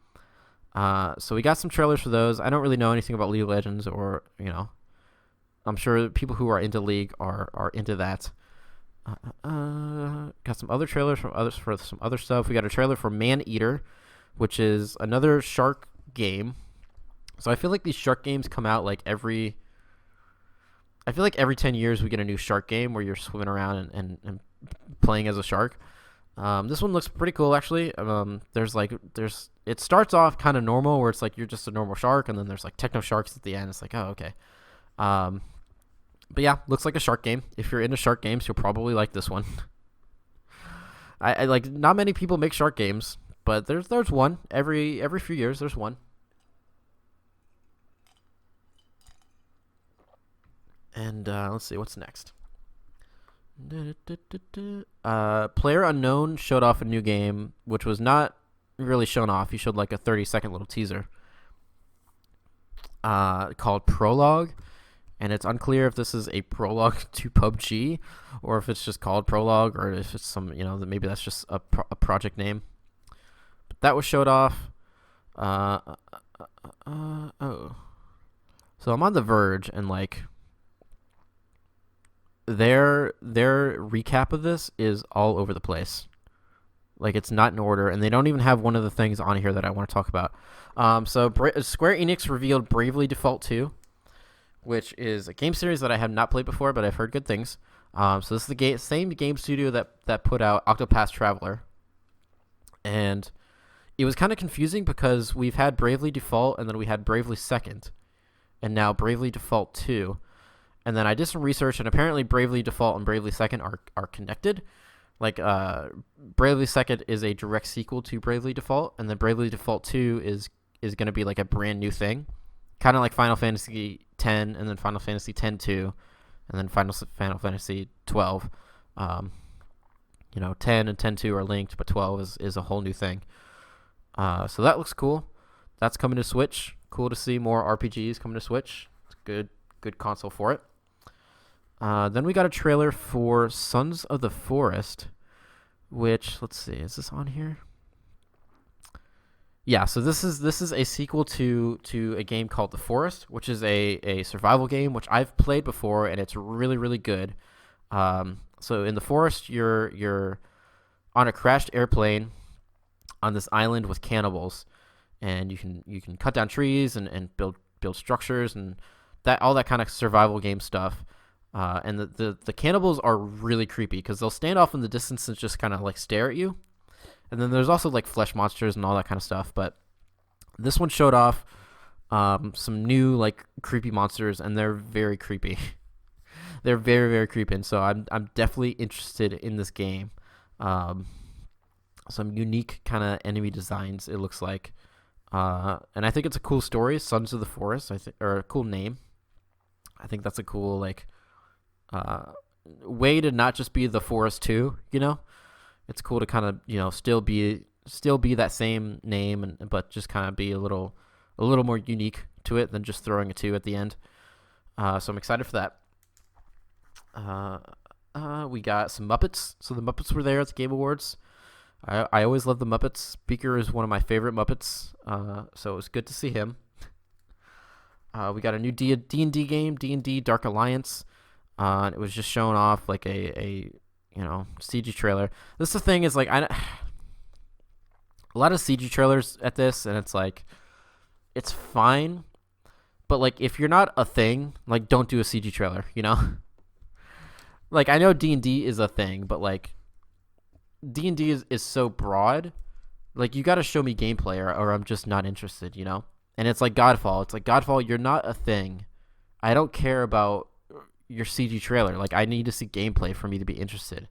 So we got some trailers for those. I don't really know anything about League of Legends, or I'm sure people who are into League are into that. Got some other trailers for some other stuff. We got a trailer for Man Eater, which is another shark game. So I feel like these shark games come out like every 10 years we get a new shark game where you're swimming around and playing as a shark. This one looks pretty cool, actually. It starts off kind of normal, where it's like you're just a normal shark, and then there's like techno sharks at the end. It's like, oh, okay. But yeah, looks like a shark game. If you're into shark games, you'll probably like this one. I like, not many people make shark games, but there's one every few years. There's one. And let's see what's next. Player Unknown showed off a new game, which was not really shown off. He showed like a 30-second little teaser called Prologue, and it's unclear if this is a prologue to PUBG or if it's just called Prologue, or if it's some, maybe that's just a project name. But that was showed off. So I'm on The Verge, and like, their recap of this is all over the place. Like, it's not in order, and they don't even have one of the things on here that I want to talk about. So Square Enix revealed Bravely Default 2, which is a game series that I have not played before, but I've heard good things. So this is the same game studio that put out Octopath Traveler, and it was kind of confusing because we've had Bravely Default, and then we had Bravely Second, and now Bravely Default 2. And then I did some research, and apparently Bravely Default and Bravely Second are connected. Like, Bravely Second is a direct sequel to Bravely Default, and then Bravely Default 2 is going to be like a brand new thing. Kind of like Final Fantasy X, and then Final Fantasy X-2, and then Final Fantasy 12. 10 and 10-2 are linked, but 12 is a whole new thing. So that looks cool. That's coming to Switch. Cool to see more RPGs coming to Switch. It's a good console for it. Then we got a trailer for Sons of the Forest, which, let's see, is this on here? Yeah, so this is a sequel to a game called The Forest, which is a survival game, which I've played before, and it's really, really good. So in The Forest, you're on a crashed airplane on this island with cannibals, and you can cut down trees and build structures and all that kind of survival game stuff. And the cannibals are really creepy because they'll stand off in the distance and just kind of like stare at you. And then there's also like flesh monsters and all that kind of stuff. But this one showed off some new like creepy monsters, and they're very creepy. They're very, very creepy. And so I'm definitely interested in this game. Some unique kind of enemy designs, it looks like. And I think it's a cool story, Sons of the Forest, or a cool name. I think that's a cool like way to not just be The Forest 2, It's cool to kind of, still be that same name, but just kind of be a little more unique to it than just throwing a 2 at the end. So I'm excited for that. We got some Muppets. So the Muppets were there at the Game Awards. I always love the Muppets. Beaker is one of my favorite Muppets, so it was good to see him. We got a new D&D game, D&D Dark Alliance. And it was just showing off like a CG trailer. This is the thing is like a lot of CG trailers at this, and it's like it's fine, but like if you're not a thing, like don't do a CG trailer, Like I know D&D is a thing, but like D&D is so broad. Like you got to show me gameplay or I'm just not interested, And it's like Godfall. It's like Godfall, you're not a thing. I don't care about your CG trailer. Like I need to see gameplay for me to be interested.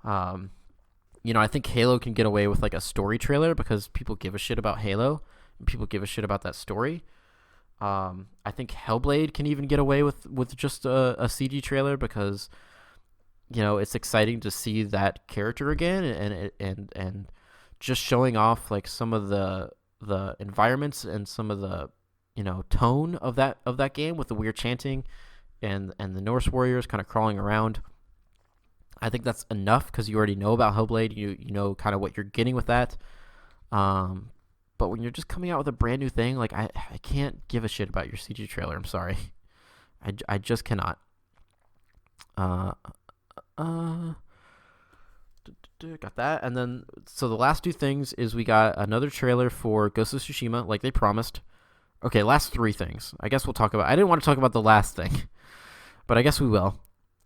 I think Halo can get away with like a story trailer because people give a shit about Halo and people give a shit about that story. I think Hellblade can even get away with just a CG trailer because it's exciting to see that character again and just showing off like some of the environments and some of the tone of that game with the weird chanting and the Norse warriors kind of crawling around. I think that's enough because you already know about Hellblade. You know kind of what you're getting with that. But when you're just coming out with a brand new thing, like I can't give a shit about your CG trailer. I'm sorry. I just cannot. Got that. And then so the last two things is we got another trailer for Ghost of Tsushima like they promised. Okay, last three things. I guess we'll talk about. I didn't want to talk about the last thing, but I guess we will.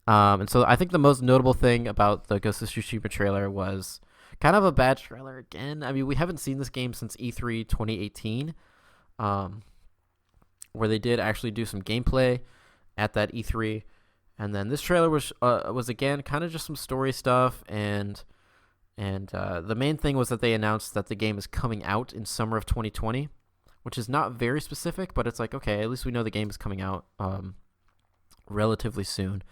And so I think the most notable thing about the Ghost of Tsushima trailer was kind of a bad trailer again. I mean, we haven't seen this game since E3 2018, where they did actually do some gameplay at that E3, and then this trailer was again kind of just some story stuff, and the main thing was that they announced that the game is coming out in summer of 2020. Which is not very specific, but it's like, okay, at least we know the game is coming out relatively soon.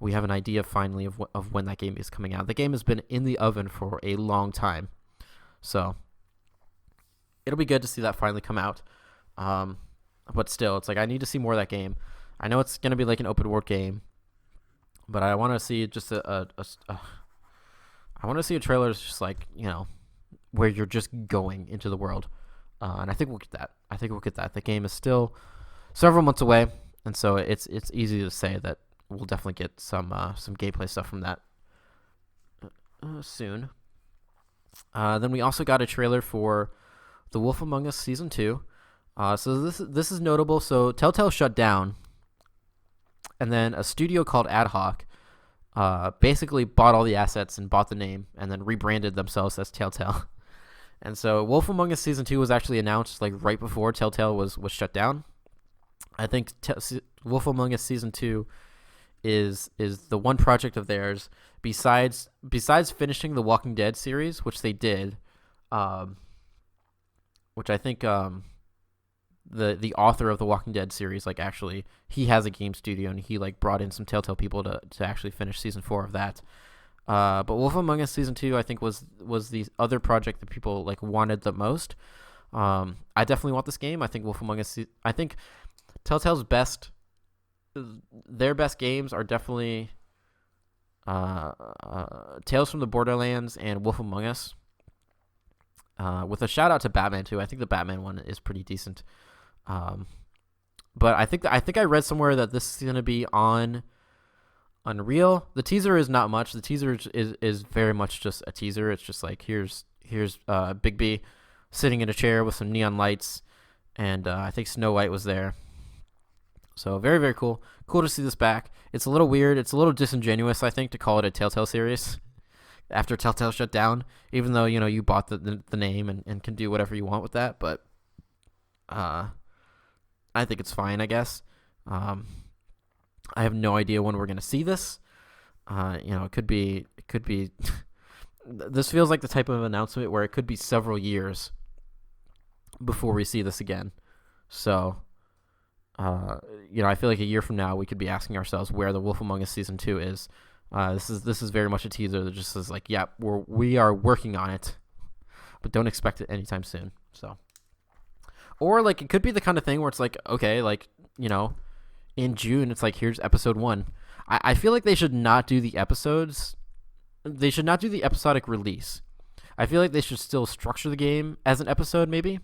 We have an idea finally of when that game is coming out. The game has been in the oven for a long time. So it'll be good to see that finally come out. But still, it's like I need to see more of that game. I know it's going to be like an open world game, but I want to see just I want to see a trailer that's just like, where you're just going into the world. And I think we'll get that. The game is still several months away, and so it's easy to say that we'll definitely get some gameplay stuff from that soon. Then we also got a trailer for The Wolf Among Us Season 2. So this is notable. So Telltale shut down, and then a studio called Ad Hoc basically bought all the assets and bought the name and then rebranded themselves as Telltale. And so Wolf Among Us Season 2 was actually announced like right before Telltale was shut down. I think Wolf Among Us Season 2 is the one project of theirs besides finishing the Walking Dead series, which they did, which I think the author of the Walking Dead series, like, actually he has a game studio and he like brought in some Telltale people to actually finish season 4 of that. But Wolf Among Us Season 2 I think was the other project that people like wanted the most. I definitely want this game. I think Wolf Among Us I think Telltale's their best games are definitely Tales from the Borderlands and Wolf Among Us. With a shout out to Batman too. I think the Batman one is pretty decent. But I think I read somewhere that this is gonna be on Unreal. The teaser is not much. The teaser is very much just a teaser. It's just like here's Big B sitting in a chair with some neon lights, and I think Snow White was there. So very, very cool. Cool to see this back. It's a little weird. It's a little disingenuous, I think, to call it a Telltale series after Telltale shut down, even though, you bought the name and can do whatever you want with that. But I think it's fine, I guess. I have no idea when we're going to see this. It could be this feels like the type of announcement where it could be several years before we see this again. So I feel like a year from now we could be asking ourselves where the Wolf Among Us Season 2 is. This is very much a teaser that just says like, yeah, we are working on it, but don't expect it anytime soon. So, or like it could be the kind of thing where it's like, okay, like, in June it's like, here's episode 1. I feel like they should not do the episodes. They should not do the episodic release. I feel like they should still structure the game as an episode, maybe,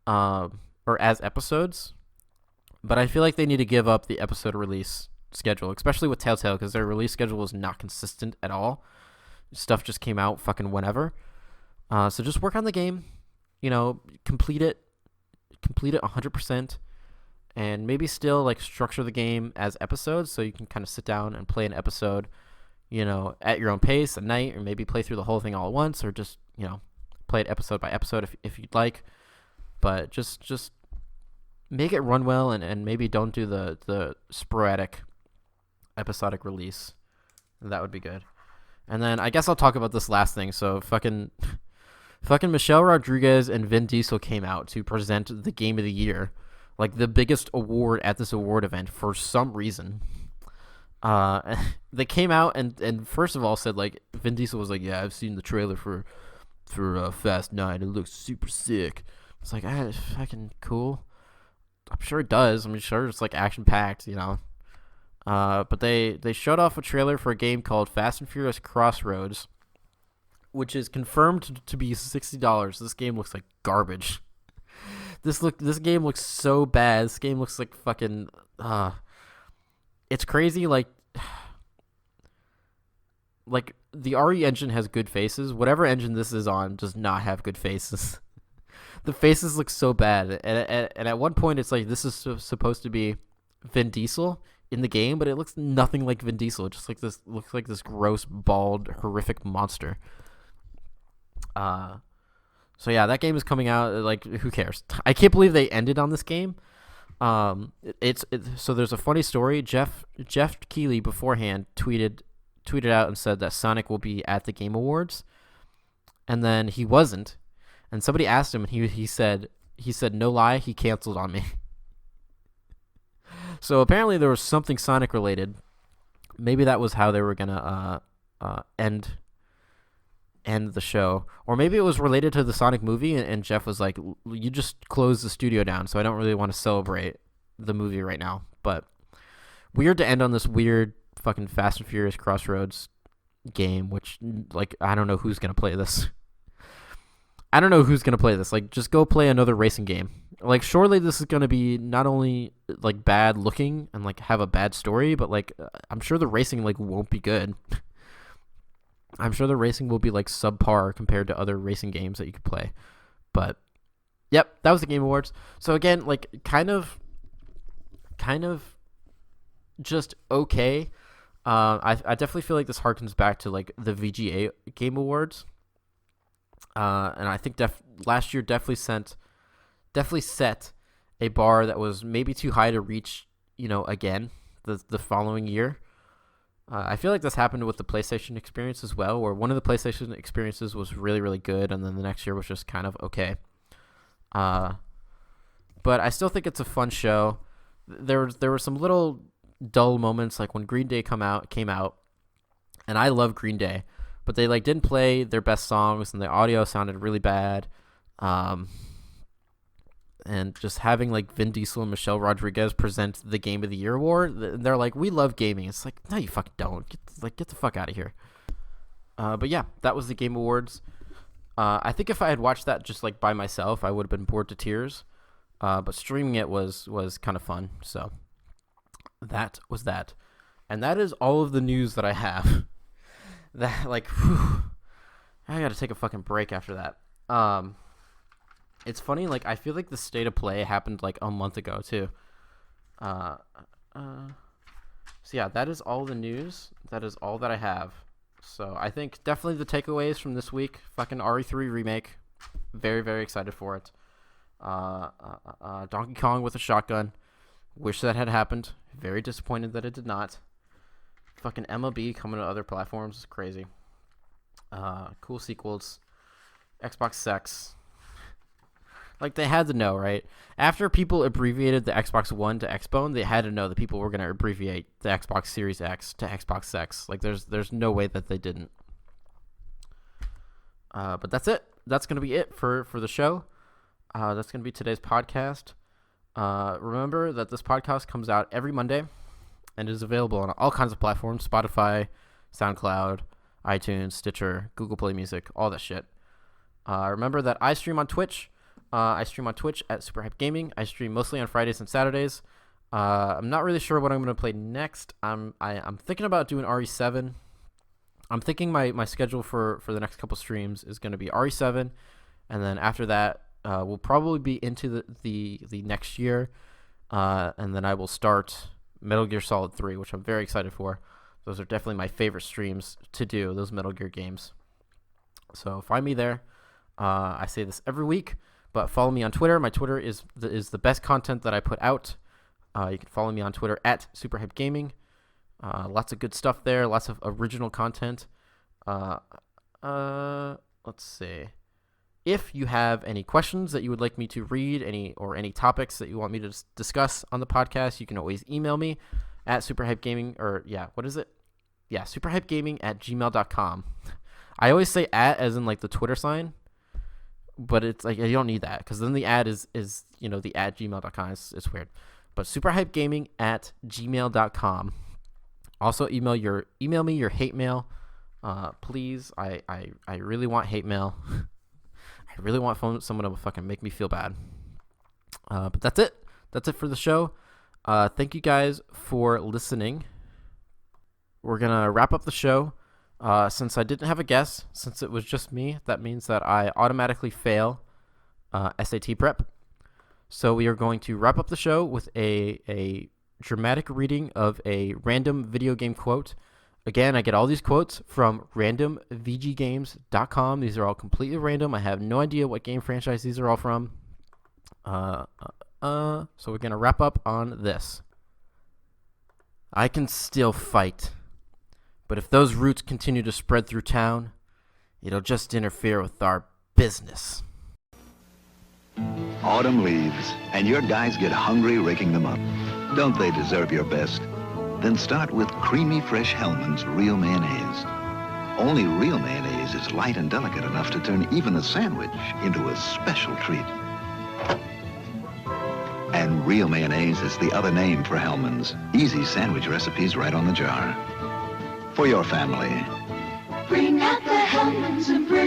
or as episodes. But I feel like they need to give up the episode release schedule, especially with Telltale, because their release schedule was not consistent at all. Stuff just came out fucking whenever. So just work on the game, complete it 100%, and maybe still like structure the game as episodes so you can kind of sit down and play an episode, at your own pace at night, or maybe play through the whole thing all at once, or just, play it episode by episode if you'd like. But just make it run well, and maybe don't do the sporadic episodic release. That would be good. And then I guess I'll talk about this last thing. So fucking Michelle Rodriguez and Vin Diesel came out to present the Game of the Year, like the biggest award at this award event for some reason. They came out and first of all said, like, Vin Diesel was like, yeah, I've seen the trailer for Fast 9. It looks super sick. It's like, it's fucking cool. I'm sure it does. I'm sure it's like action packed, But they showed off a trailer for a game called Fast and Furious Crossroads, which is confirmed to be $60. This game looks like garbage. This game looks so bad. This game looks like fucking. It's crazy. Like the RE engine has good faces. Whatever engine this is on does not have good faces. The faces look so bad, and at one point it's like this is supposed to be Vin Diesel in the game, but it looks nothing like Vin Diesel. It just looks like this gross, bald, horrific monster. So yeah, that game is coming out. Like, who cares? I can't believe they ended on this game. So there's a funny story. Jeff Keighley beforehand tweeted out and said that Sonic will be at the Game Awards, and then he wasn't. And somebody asked him, and he said, no lie, he canceled on me. So apparently there was something Sonic related. Maybe that was how they were gonna end the show, or maybe it was related to the Sonic movie. And Jeff was like, "You just closed the studio down, so I don't really want to celebrate the movie right now." But weird to end on this weird fucking Fast and Furious Crossroads game, which, like, I don't know who's gonna play this. Like, just go play another racing game. Like, surely this is going to be not only, like, bad looking and, like, have a bad story, but, like, I'm sure the racing, like, won't be good. I'm sure the racing will be, like, subpar compared to other racing games that you could play. But, yep, that was the Game Awards. So, again, like, kind of just okay. I definitely feel like this harkens back to like the VGA Game Awards, and I think last year definitely set a bar that was maybe too high to reach, again the following year. I feel like this happened with the PlayStation experience as well, where one of the PlayStation experiences was really, really good, and then the next year was just kind of okay. But I still think it's a fun show. There were some little dull moments, like when Green Day came out, and I love Green Day, but they like didn't play their best songs, and the audio sounded really bad. And just having like Vin Diesel and Michelle Rodriguez present the Game of the Year award, they're like, "We love gaming." It's like, no, you fucking don't. Get the fuck out of here. But yeah, that was the Game Awards. I think if I had watched that just like by myself, I would have been bored to tears. But streaming it was kind of fun. So that was that, and that is all of the news that I have. That like, whew, I got to take a fucking break after that. It's funny, like, I feel like the state of play happened, like, a month ago, too. So, yeah, that is all the news. That is all that I have. So, I think definitely the takeaways from this week, fucking RE3 remake. Very, very excited for it. Donkey Kong with a shotgun. Wish that had happened. Very disappointed that it did not. Fucking MLB coming to other platforms is crazy. Cool sequels. Xbox sex. Like, they had to know, right? After people abbreviated the Xbox One to Xbone, they had to know that people were going to abbreviate the Xbox Series X to Xbox X. Like, there's no way that they didn't. But that's it. That's going to be it for the show. That's going to be today's podcast. Remember that this podcast comes out every Monday and is available on all kinds of platforms: Spotify, SoundCloud, iTunes, Stitcher, Google Play Music, all that shit. Remember that I stream on Twitch. I stream on Twitch at SuperHypeGaming. I stream mostly on Fridays and Saturdays. I'm not really sure what I'm going to play next. I'm thinking about doing RE7. I'm thinking my schedule for the next couple streams is going to be RE7, and then after that, we'll probably be into the next year, and then I will start Metal Gear Solid 3, which I'm very excited for. Those are definitely my favorite streams to do, those Metal Gear games. So find me there. I say this every week. But follow me on Twitter. My Twitter is the best content that I put out. You can follow me on Twitter at SuperHypeGaming. Lots of good stuff there. Lots of original content. Let's see. If you have any questions that you would like me to read, any topics that you want me to discuss on the podcast, you can always email me at SuperHypeGaming, or what is it? Yeah, SuperHypeGaming@gmail.com. I always say at as in like the Twitter sign. But it's like, you don't need that, because then the ad is the at gmail.com. It's weird. But superhypegaming@gmail.com. Also, email me your hate mail, please. I really want hate mail. I really want someone to fucking make me feel bad. But that's it. That's it for the show. Thank you guys for listening. We're gonna wrap up the show. Since I didn't have a guest, since it was just me, that means that I automatically fail SAT prep. So we are going to wrap up the show with a dramatic reading of a random video game quote. Again, I get all these quotes from randomvggames.com. These are all completely random. I have no idea what game franchise these are all from. So we're going to wrap up on this. I can still fight. But if those roots continue to spread through town, it'll just interfere with our business. Autumn leaves, and your guys get hungry raking them up. Don't they deserve your best? Then start with creamy fresh Hellmann's Real Mayonnaise. Only real mayonnaise is light and delicate enough to turn even a sandwich into a special treat. And Real Mayonnaise is the other name for Hellmann's. Easy sandwich recipes right on the jar. For your family. Bring out the Hellmann's and bring